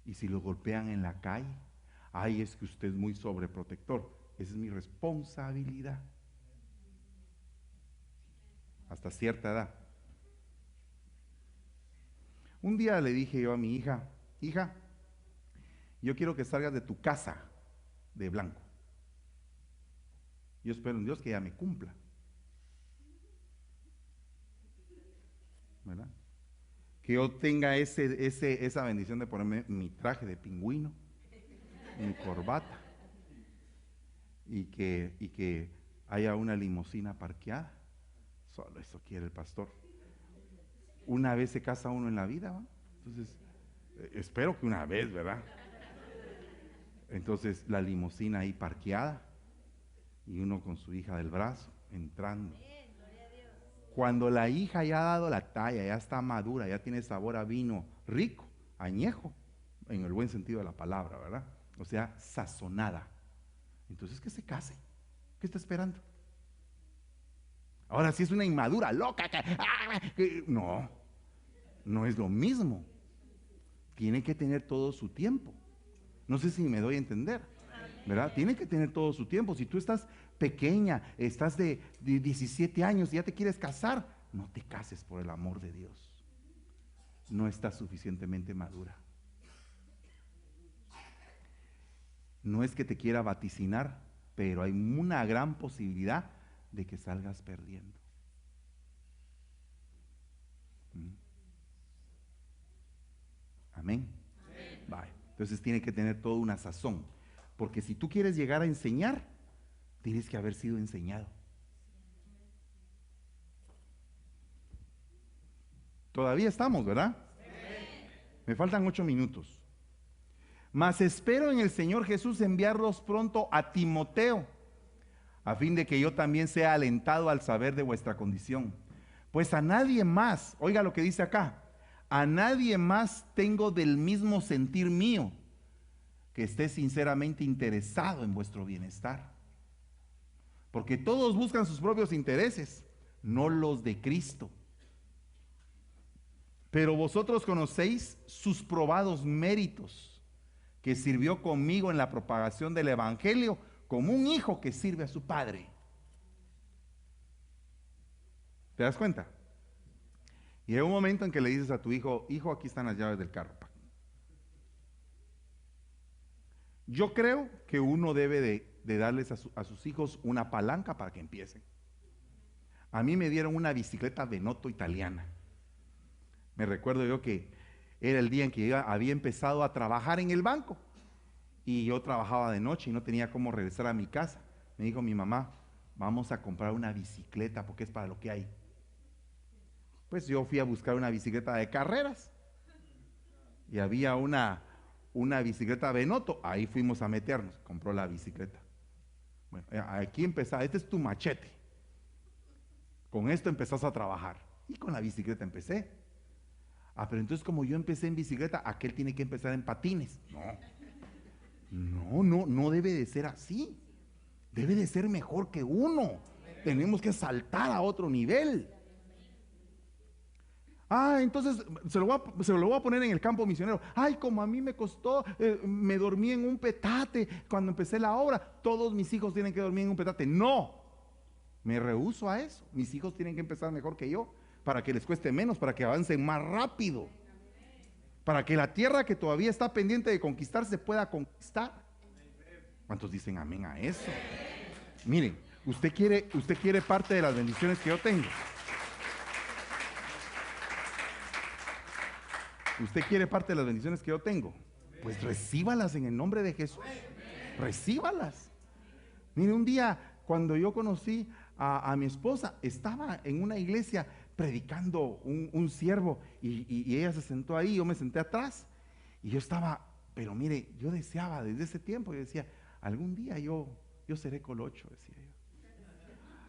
Y si lo golpean en la calle, ay, es que usted es muy sobreprotector. Esa es mi responsabilidad. Hasta cierta edad. Un día le dije yo a mi hija, hija, yo quiero que salgas de tu casa de blanco. Yo espero en Dios que ella me cumpla. ¿Verdad? Que yo tenga esa bendición de ponerme mi traje de pingüino, mi corbata, y que haya una limusina parqueada. Solo eso quiere el pastor. Una vez se casa uno en la vida, ¿va? Entonces, espero que una vez, ¿verdad? Entonces, la limusina ahí parqueada y uno con su hija del brazo entrando. Cuando la hija ya ha dado la talla, ya está madura, ya tiene sabor a vino rico, añejo, en el buen sentido de la palabra, ¿verdad? O sea, sazonada. Entonces, que se case. ¿Qué está esperando? Ahora, si es una inmadura, loca, no, no es lo mismo. Tiene que tener todo su tiempo. No sé si me doy a entender, ¿verdad? Tiene que tener todo su tiempo. Si tú estás pequeña, estás de 17 años y ya te quieres casar, no te cases, por el amor de Dios. No estás suficientemente madura. No es que te quiera vaticinar, pero hay una gran posibilidad de que salgas perdiendo. Amén. Vale. Entonces tiene que tener toda una sazón, porque si tú quieres llegar a enseñar, tienes que haber sido enseñado. Todavía estamos, ¿verdad? Me faltan 8 minutos. Mas espero en el Señor Jesús enviarlos pronto a Timoteo, a fin de que yo también sea alentado al saber de vuestra condición. Pues a nadie más, oiga lo que dice acá, a nadie más tengo del mismo sentir mío, que esté sinceramente interesado en vuestro bienestar. Porque todos buscan sus propios intereses, no los de Cristo. Pero vosotros conocéis sus probados méritos, que sirvió conmigo en la propagación del Evangelio, como un hijo que sirve a su padre. ¿Te das cuenta? Y hay un momento en que le dices a tu hijo, hijo, aquí están las llaves del carro. Yo creo que uno debe de darles a sus hijos una palanca para que empiecen. A mí me dieron una bicicleta Benotto italiana. Me recuerdo yo que era el día en que había empezado a trabajar en el banco. Y yo trabajaba de noche y no tenía cómo regresar a mi casa. Me dijo mi mamá, vamos a comprar una bicicleta porque es para lo que hay. Pues yo fui a buscar una bicicleta de carreras. Y había una bicicleta Benotto. Ahí fuimos a meternos. Compró la bicicleta. Bueno, aquí empezaba. Este es tu machete. Con esto empezás a trabajar. Y con la bicicleta empecé. Pero entonces como yo empecé en bicicleta, aquel tiene que empezar en patines. No debe de ser así. Debe de ser mejor que uno. Tenemos que saltar a otro nivel. Entonces se lo voy a poner en el campo misionero. Como a mí me costó, me dormí en un petate cuando empecé la obra. Todos mis hijos tienen que dormir en un petate. No, me rehúso a eso. Mis hijos tienen que empezar mejor que yo, para que les cueste menos, para que avancen más rápido, para que la tierra que todavía está pendiente de conquistar se pueda conquistar. ¿Cuántos dicen amén a eso? Miren, usted quiere parte de las bendiciones que yo tengo. ¿Usted quiere parte de las bendiciones que yo tengo? Pues recíbalas en el nombre de Jesús. Recíbalas. Mire, un día cuando yo conocí a mi esposa, estaba en una iglesia predicando un siervo y ella se sentó ahí, yo me senté atrás y yo estaba, pero mire, yo deseaba desde ese tiempo, yo decía, algún día yo seré colocho, decía yo.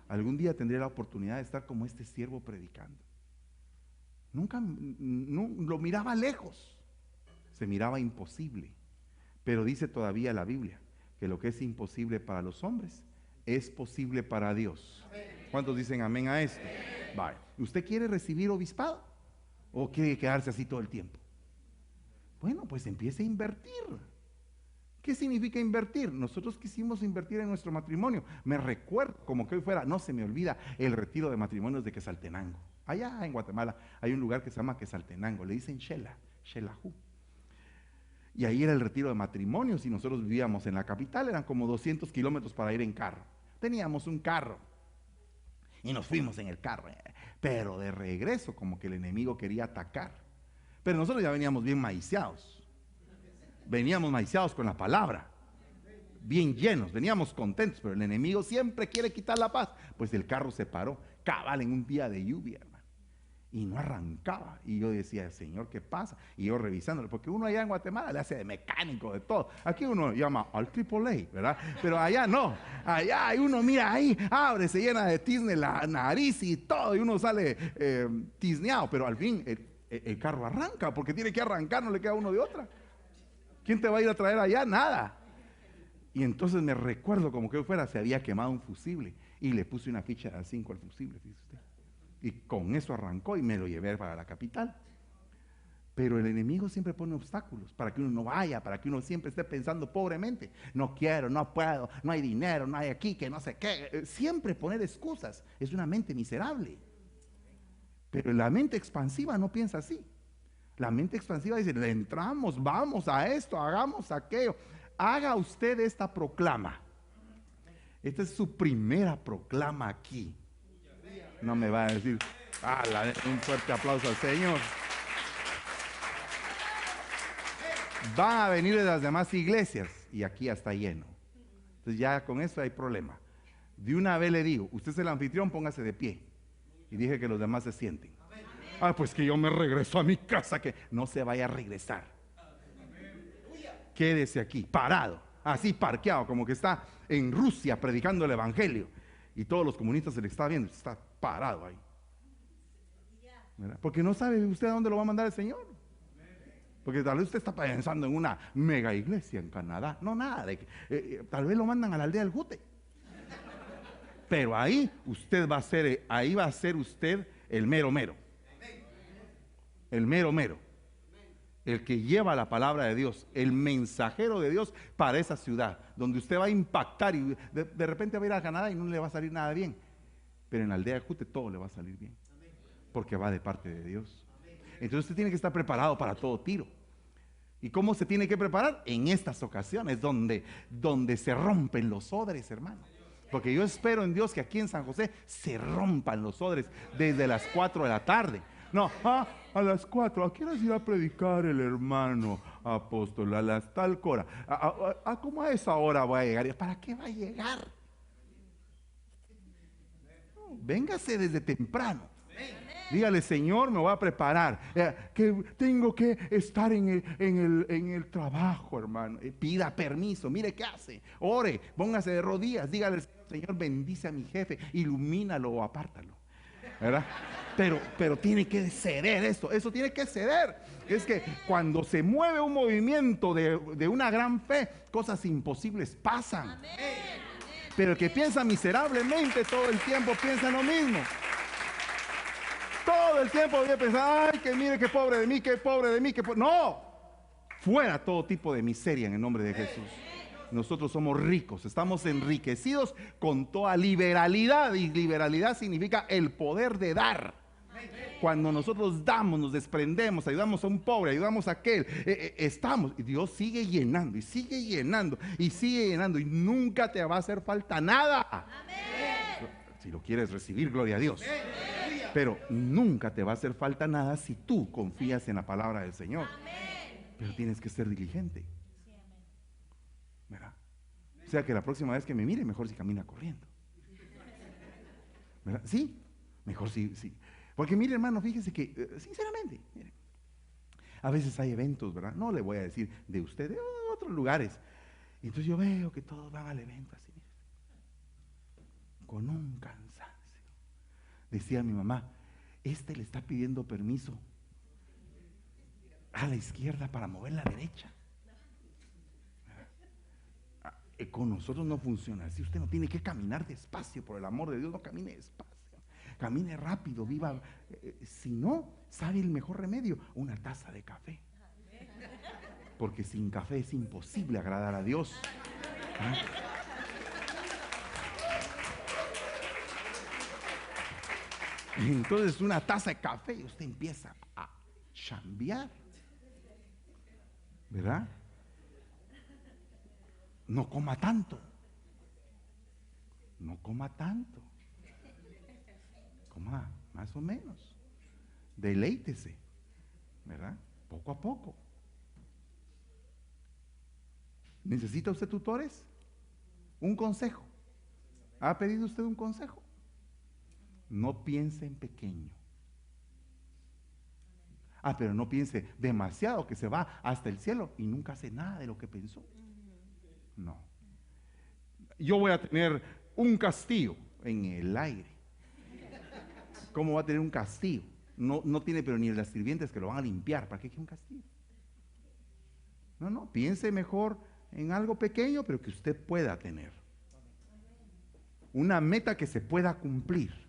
Algún día tendré la oportunidad de estar como este siervo predicando. Nunca lo miraba lejos, se miraba imposible. Pero dice todavía la Biblia que lo que es imposible para los hombres es posible para Dios. ¿Cuántos dicen amén a esto? Vale. ¿Usted quiere recibir obispado o quiere quedarse así todo el tiempo? Bueno, pues empiece a invertir. ¿Qué significa invertir? Nosotros quisimos invertir en nuestro matrimonio. Me recuerdo, como que hoy fuera, no se me olvida, el retiro de matrimonios de Quetzaltenango. Allá en Guatemala hay un lugar que se llama Quetzaltenango, le dicen Xelajú. Y ahí era el retiro de matrimonios y nosotros vivíamos en la capital, eran como 200 kilómetros para ir en carro. Teníamos un carro y nos fuimos en el carro, pero de regreso como que el enemigo quería atacar. Pero nosotros ya veníamos bien maiciados, con la palabra, bien llenos, veníamos contentos, pero el enemigo siempre quiere quitar la paz. Pues el carro se paró, cabal en un día de lluvia, hermano, y no arrancaba. Y yo decía, Señor, ¿qué pasa? Y yo revisándolo, porque uno allá en Guatemala le hace de mecánico, de todo. Aquí uno llama al AAA, ¿verdad? Pero allá no, allá uno mira ahí, abre, se llena de tizne la nariz y todo, y uno sale tizneado, pero al fin el carro arranca, porque tiene que arrancar, no le queda uno de otra. ¿Quién te va a ir a traer allá? Nada. Y entonces me recuerdo como que fuera, se había quemado un fusible y le puse una ficha de 5 al fusible, fíjese usted. Y con eso arrancó y me lo llevé para la capital. Pero el enemigo siempre pone obstáculos para que uno no vaya, para que uno siempre esté pensando pobremente. No quiero, no puedo, no hay dinero, no hay aquí, que no sé qué. Siempre poner excusas. Es una mente miserable. Pero la mente expansiva no piensa así. La mente expansiva dice, le entramos, vamos a esto, hagamos aquello. Haga usted esta proclama. Esta es su primera proclama aquí. No me va a decir, un fuerte aplauso al Señor. Van a venir de las demás iglesias y aquí ya está lleno. Entonces ya con eso hay problema. De una vez le digo, usted es el anfitrión, póngase de pie. Y dije que los demás se sienten. Pues que yo me regreso a mi casa, que no se vaya a regresar. Quédese aquí, parado, así parqueado, como que está en Rusia predicando el evangelio. Y todos los comunistas se le está viendo, está parado ahí. ¿Verdad? Porque no sabe usted a dónde lo va a mandar el Señor. Porque tal vez usted está pensando en una mega iglesia en Canadá. No, nada, tal vez lo mandan a la aldea del Jute. Pero ahí usted va a ser, ahí va a ser usted el mero mero. El mero mero. El que lleva la palabra de Dios, el mensajero de Dios para esa ciudad, donde usted va a impactar y de repente va a ir a Canadá y no le va a salir nada bien. Pero en la aldea de Jute todo le va a salir bien. Porque va de parte de Dios. Entonces usted tiene que estar preparado para todo tiro. ¿Y cómo se tiene que preparar? En estas ocasiones donde se rompen los odres, hermano. Porque yo espero en Dios que aquí en San José se rompan los odres desde las 4 de la tarde. No, a las 4, ¿a qué hora se irá a predicar el hermano apóstol? A las tal hora. ¿Cómo a esa hora va a llegar? ¿Para qué va a llegar? No, véngase desde temprano. Dígale, Señor, me voy a preparar, que tengo que estar en el trabajo, hermano. Pida permiso, mire qué hace, ore, póngase de rodillas, dígale, Señor, bendice a mi jefe, ilumínalo o apártalo, ¿verdad? Pero tiene que ceder eso tiene que ceder. Es que cuando se mueve un movimiento de una gran fe, cosas imposibles pasan. Amén. Pero el que piensa miserablemente todo el tiempo piensa lo mismo. Todo el tiempo voy a pensar, ay, que mire, qué pobre de mí, qué pobre de mí, qué pobre. No, fuera todo tipo de miseria en el nombre de Jesús. Nosotros somos ricos, estamos enriquecidos con toda liberalidad, y liberalidad significa el poder de dar. Cuando nosotros damos, nos desprendemos, ayudamos a un pobre, ayudamos a aquel, estamos, y Dios sigue llenando y sigue llenando y sigue llenando y nunca te va a hacer falta nada. Amén. Si lo quieres recibir, gloria a Dios. Pero nunca te va a hacer falta nada si tú confías en la palabra del Señor. Pero tienes que ser diligente, ¿verdad? O sea que la próxima vez que me mire, mejor si camina corriendo, ¿verdad? Sí, mejor sí. Porque mire, hermano, fíjese que, sinceramente, mire, a veces hay eventos, ¿verdad? No le voy a decir de usted, de otros lugares. Y entonces yo veo que todos van al evento así, mire, con un cansancio. Decía mi mamá, Este le está pidiendo permiso a la izquierda para mover la derecha. Con nosotros no funciona así. Usted no tiene que caminar despacio, por el amor de Dios, no camine despacio. Camine rápido, viva. Si no, ¿sabe el mejor remedio? Una taza de café. Porque sin café es imposible agradar a Dios. Entonces una taza de café y usted empieza a chambear, ¿verdad? No coma tanto. No coma tanto. Coma más o menos. Deleítese, ¿verdad? Poco a poco. ¿Necesita usted tutores? Un consejo. ¿Ha pedido usted un consejo? No piense en pequeño. Pero no piense demasiado, que se va hasta el cielo y nunca hace nada de lo que pensó. No. Yo voy a tener un castillo en el aire. ¿Cómo va a tener un castillo? No tiene, pero ni las sirvientes que lo van a limpiar. ¿Para qué quiere un castillo? No, piense mejor en algo pequeño, pero que usted pueda tener. Una meta que se pueda cumplir.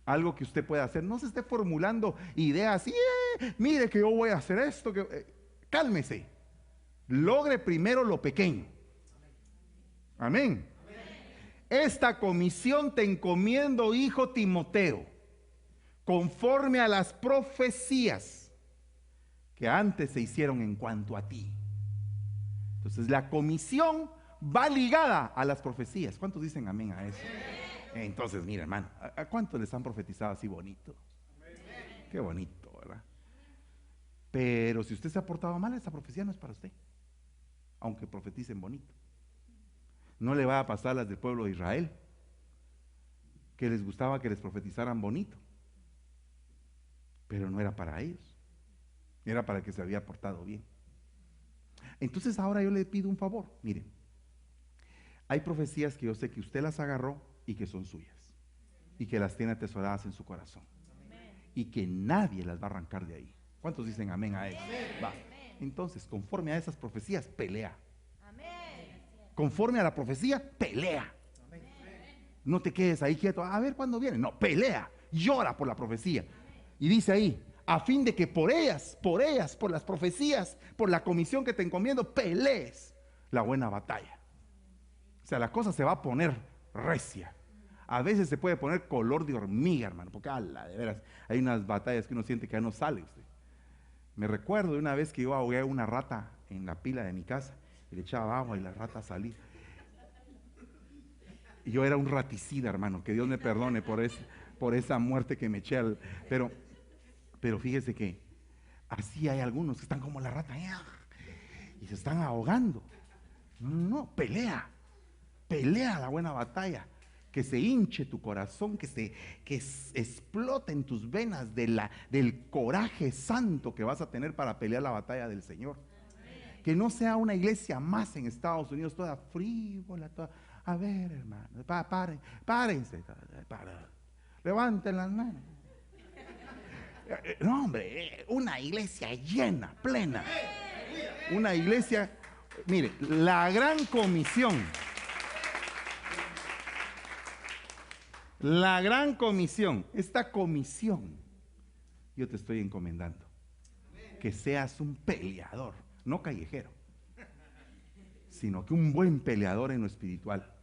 Algo que usted pueda hacer. No se esté formulando ideas. Mire que yo voy a hacer esto. Cálmese. Logre primero lo pequeño. Amén. Esta comisión te encomiendo, hijo Timoteo, conforme a las profecías que antes se hicieron en cuanto a ti. Entonces la comisión va ligada a las profecías. ¿Cuántos dicen amén a eso? Entonces, mira, hermano, ¿a cuántos les han profetizado así bonito? Qué bonito, ¿verdad? Pero si usted se ha portado mal, esa profecía no es para usted, aunque profeticen bonito. No le va a pasar a las del pueblo de Israel, que les gustaba que les profetizaran bonito, pero no era para ellos, era para el que se había portado bien. Entonces ahora yo le pido un favor. Miren, hay profecías que yo sé que usted las agarró y que son suyas, y que las tiene atesoradas en su corazón, y que nadie las va a arrancar de ahí. ¿Cuántos dicen amén a eso? Va. Entonces, conforme a esas profecías, pelea. Conforme a la profecía, pelea. No te quedes ahí quieto, a ver cuándo viene. No, pelea, llora por la profecía. Y dice ahí, a fin de que por ellas, por las profecías, por la comisión que te encomiendo, pelees la buena batalla. O sea, la cosa se va a poner recia. A veces se puede poner color de hormiga, hermano, porque de veras, hay unas batallas que uno siente que ya no sale usted. Me recuerdo de una vez que yo ahogué una rata en la pila de mi casa y le echaba agua y la rata salía. Y yo era un raticida, hermano, que Dios me perdone por esa muerte que me eché pero fíjese que así hay algunos que están como la rata y se están ahogando. No, pelea la buena batalla. Que se hinche tu corazón, que explote en tus venas del coraje santo que vas a tener para pelear la batalla del Señor. Que no sea una iglesia más en Estados Unidos toda frívola, toda. A ver, hermano, párense, levanten las manos. No, hombre, una iglesia llena, plena. Una iglesia, mire, la gran comisión. La gran comisión, esta comisión, yo te estoy encomendando. Que seas un peleador, no callejero, sino que un buen peleador en lo espiritual.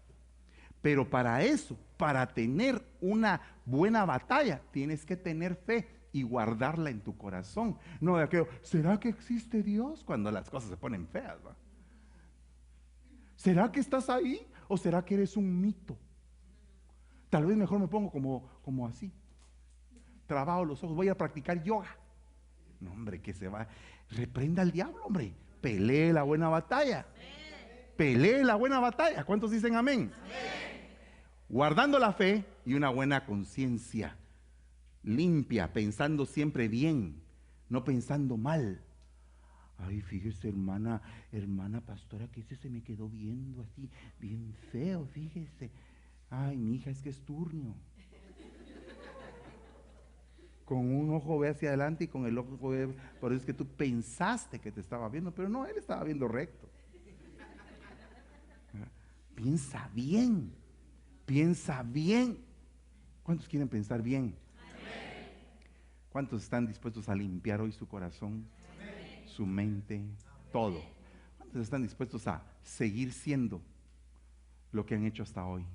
Pero para eso, para tener una buena batalla, tienes que tener fe y guardarla en tu corazón. No de aquello, ¿será que existe Dios? Cuando las cosas se ponen feas, ¿va? ¿Será que estás ahí? ¿O será que eres un mito? Tal vez mejor me pongo como así. Trabajo los ojos, voy a practicar yoga. No, hombre, que se va. Reprenda al diablo, hombre. Pelee la buena batalla. Pelee la buena batalla. ¿Cuántos dicen amén? Guardando la fe y una buena conciencia. Limpia, pensando siempre bien, no pensando mal. Ay, fíjese, hermana pastora, que ese se me quedó viendo así, bien feo, fíjese. Ay, mi hija, es que es turnio. Con un ojo ve hacia adelante y con el otro ve, por eso es que tú pensaste que te estaba viendo, pero no, él estaba viendo recto. Piensa bien, piensa bien. ¿Cuántos quieren pensar bien? ¿Cuántos están dispuestos a limpiar hoy su corazón, su mente, todo? ¿Cuántos están dispuestos a seguir siendo lo que han hecho hasta hoy?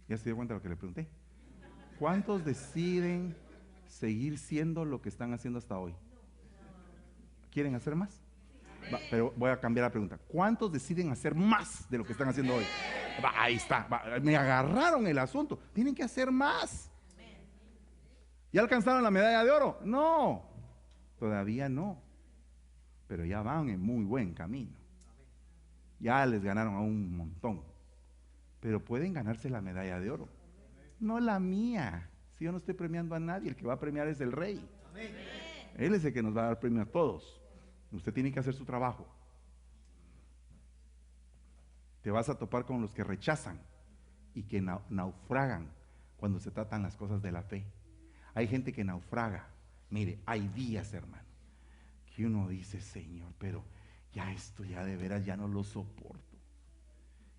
¿Ya se dio cuenta de lo que le pregunté? ¿Cuántos deciden seguir siendo lo que están haciendo hasta hoy? ¿Quieren hacer más? Va, pero voy a cambiar la pregunta. ¿Cuántos deciden hacer más de lo que están haciendo hoy? Va, ahí está, va, me agarraron el asunto. Tienen que hacer más. ¿Ya alcanzaron la medalla de oro? No, todavía no. Pero ya van en muy buen camino. Ya les ganaron a un montón. Pero pueden ganarse la medalla de oro. No la mía. Si yo no estoy premiando a nadie, el que va a premiar es el Rey. Él es el que nos va a dar premio a todos. Usted tiene que hacer su trabajo. Te vas a topar con los que rechazan y que naufragan cuando se tratan las cosas de la fe. Hay gente que naufraga. Mire, hay días, hermano, que uno dice, Señor, pero ya esto ya de veras ya no lo soporto.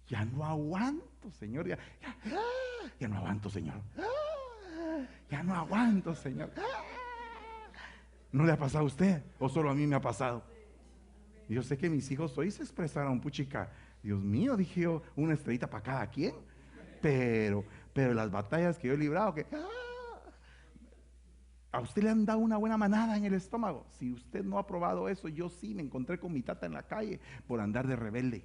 Ya no aguanto, Señor. Ya no aguanto, Señor. Ya no aguanto, Señor. ¿No le ha pasado a usted? ¿O solo a mí me ha pasado? Y yo sé que mis hijos hoy se expresaron, puchica, Dios mío, dije yo, una estrellita para cada quien. Pero las batallas que yo he librado, que a usted le han dado una buena manada en el estómago. Si usted no ha probado eso, yo sí me encontré con mi tata en la calle por andar de rebelde.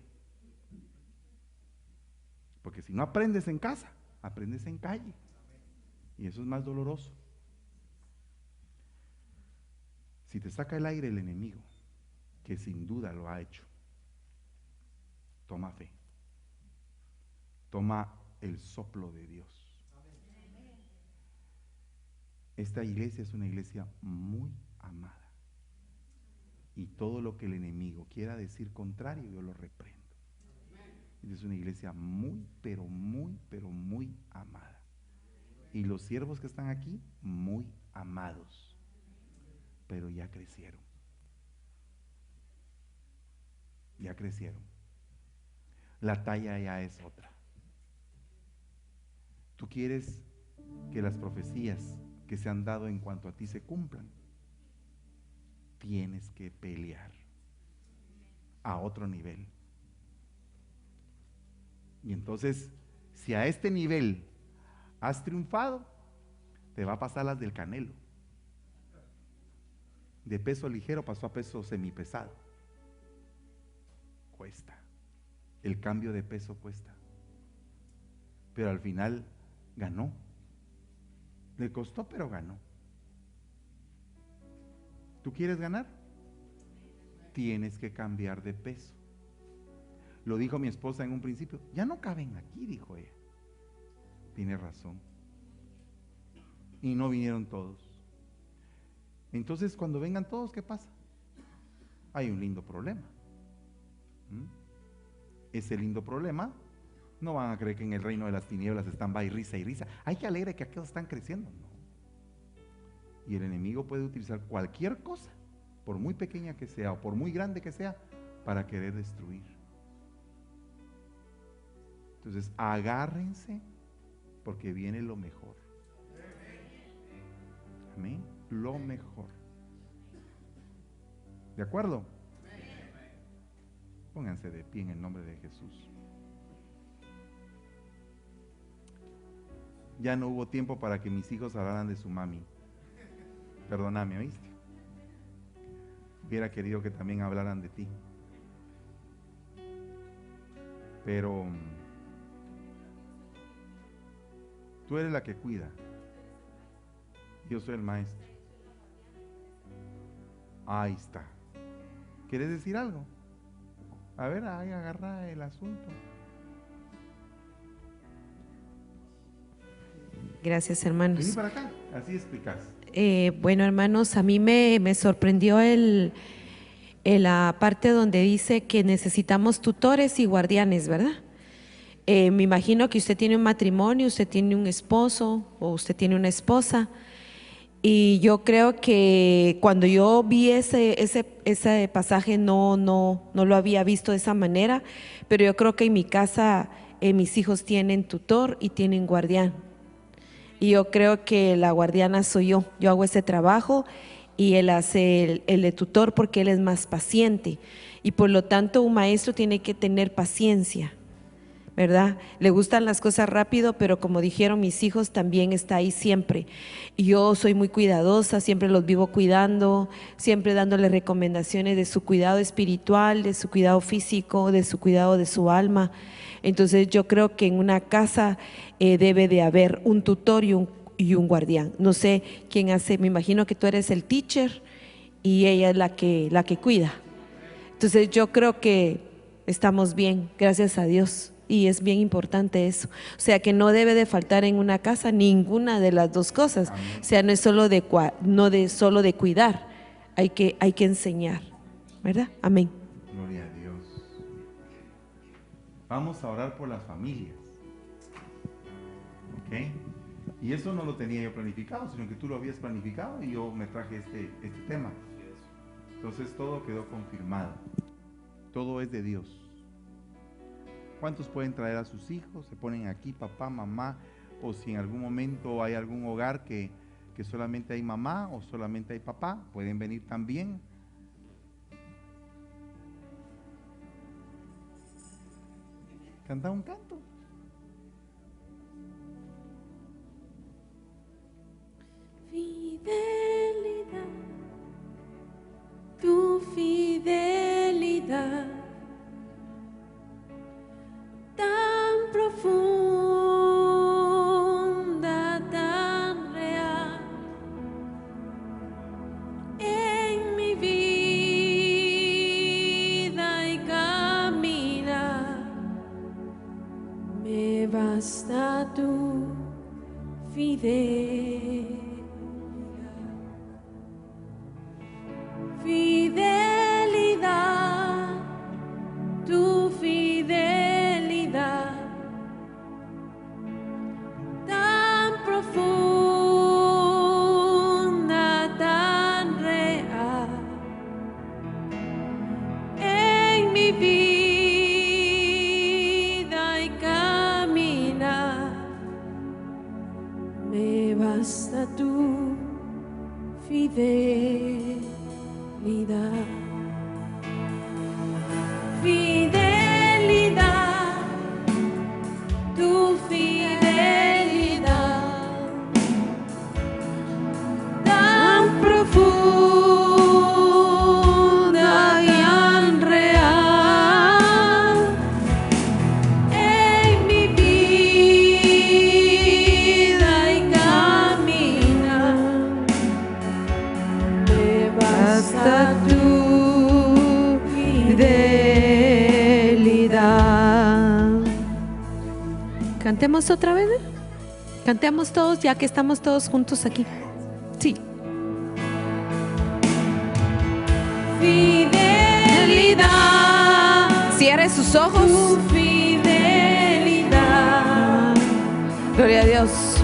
Porque si no aprendes en casa, aprendes en calle. Y eso es más doloroso. Si te saca el aire el enemigo, que sin duda lo ha hecho, toma fe. Toma el soplo de Dios. Esta iglesia es una iglesia muy amada. Y todo lo que el enemigo quiera decir contrario, yo lo reprendo. Es una iglesia muy, pero muy amada. Y los siervos que están aquí, muy amados. Pero ya crecieron. Ya crecieron. La talla ya es otra. Tú quieres que las profecías que se han dado en cuanto a ti se cumplan. Tienes que pelear a otro nivel. Y entonces, si a este nivel has triunfado, te va a pasar las del Canelo. De peso ligero pasó a peso semipesado. Cuesta. El cambio de peso cuesta. Pero al final ganó. Le costó, pero ganó. ¿Tú quieres ganar? Tienes que cambiar de peso. Lo dijo mi esposa en un principio. Ya no caben aquí, dijo ella. Tiene razón. Y no vinieron todos. Entonces, cuando vengan todos, ¿qué pasa? Hay un lindo problema. Ese lindo problema, no van a creer que en el reino de las tinieblas están va y risa y risa. Ay, qué alegre que aquellos están creciendo. No. Y el enemigo puede utilizar cualquier cosa, por muy pequeña que sea o por muy grande que sea, para querer destruir. Entonces, agárrense porque viene lo mejor. Amén. Lo mejor. ¿De acuerdo? Pónganse de pie en el nombre de Jesús. Ya no hubo tiempo para que mis hijos hablaran de su mami. Perdóname, ¿oíste? Hubiera querido que también hablaran de ti. Pero tú eres la que cuida. Yo soy el maestro. Ahí está. ¿Quieres decir algo? A ver, ahí agarra el asunto. Gracias, hermanos. Vení para acá, así explicas. Bueno, hermanos, a mí me sorprendió la parte donde dice que necesitamos tutores y guardianes, ¿verdad? Me imagino que usted tiene un matrimonio, usted tiene un esposo o usted tiene una esposa. Y yo creo que cuando yo vi ese pasaje no lo había visto de esa manera, pero yo creo que en mi casa mis hijos tienen tutor y tienen guardián. Y yo creo que la guardiana soy yo. Yo hago ese trabajo y él hace el de tutor porque él es más paciente. Y por lo tanto un maestro tiene que tener paciencia, ¿verdad? Le gustan las cosas rápido, pero como dijeron mis hijos, también está ahí siempre. Y yo soy muy cuidadosa, siempre los vivo cuidando, siempre dándoles recomendaciones de su cuidado espiritual, de su cuidado físico, de su cuidado de su alma. Entonces yo creo que en una casa debe de haber un tutor y un guardián. No sé quién hace, me imagino que tú eres el teacher y ella es la que cuida. Entonces yo creo que estamos bien, gracias a Dios. Y es bien importante eso. O sea que no debe de faltar en una casa ninguna de las dos cosas. Amén. O sea, no es solo solo de cuidar, hay que enseñar, ¿verdad? Amén. Gloria a Dios. Vamos a orar por las familias. ¿Ok? Y eso no lo tenía yo planificado, sino que tú lo habías planificado y yo me traje este tema. Entonces todo quedó confirmado. Todo es de Dios. ¿Cuántos pueden traer a sus hijos? Se ponen aquí, papá, mamá, o si en algún momento hay algún hogar que solamente hay mamá o solamente hay papá, pueden venir también. Canta un canto. Fidelidad, tu fidelidad tan profunda, tan real en mi vida y caminar, me basta tu fidelidad. Fidelidad, tu fidelidad tan profunda, tan real en mi vida y caminar, me basta tu fidelidad. Fidelidad, tu fidelidad tan profunda y tan real en mi vida y caminar, me basta tu fidelidad. Cantemos otra vez, ¿eh? Cantemos todos ya que estamos todos juntos aquí. Sí. Fidelidad, Cierre sus ojos. tu fidelidad. Gloria a Dios.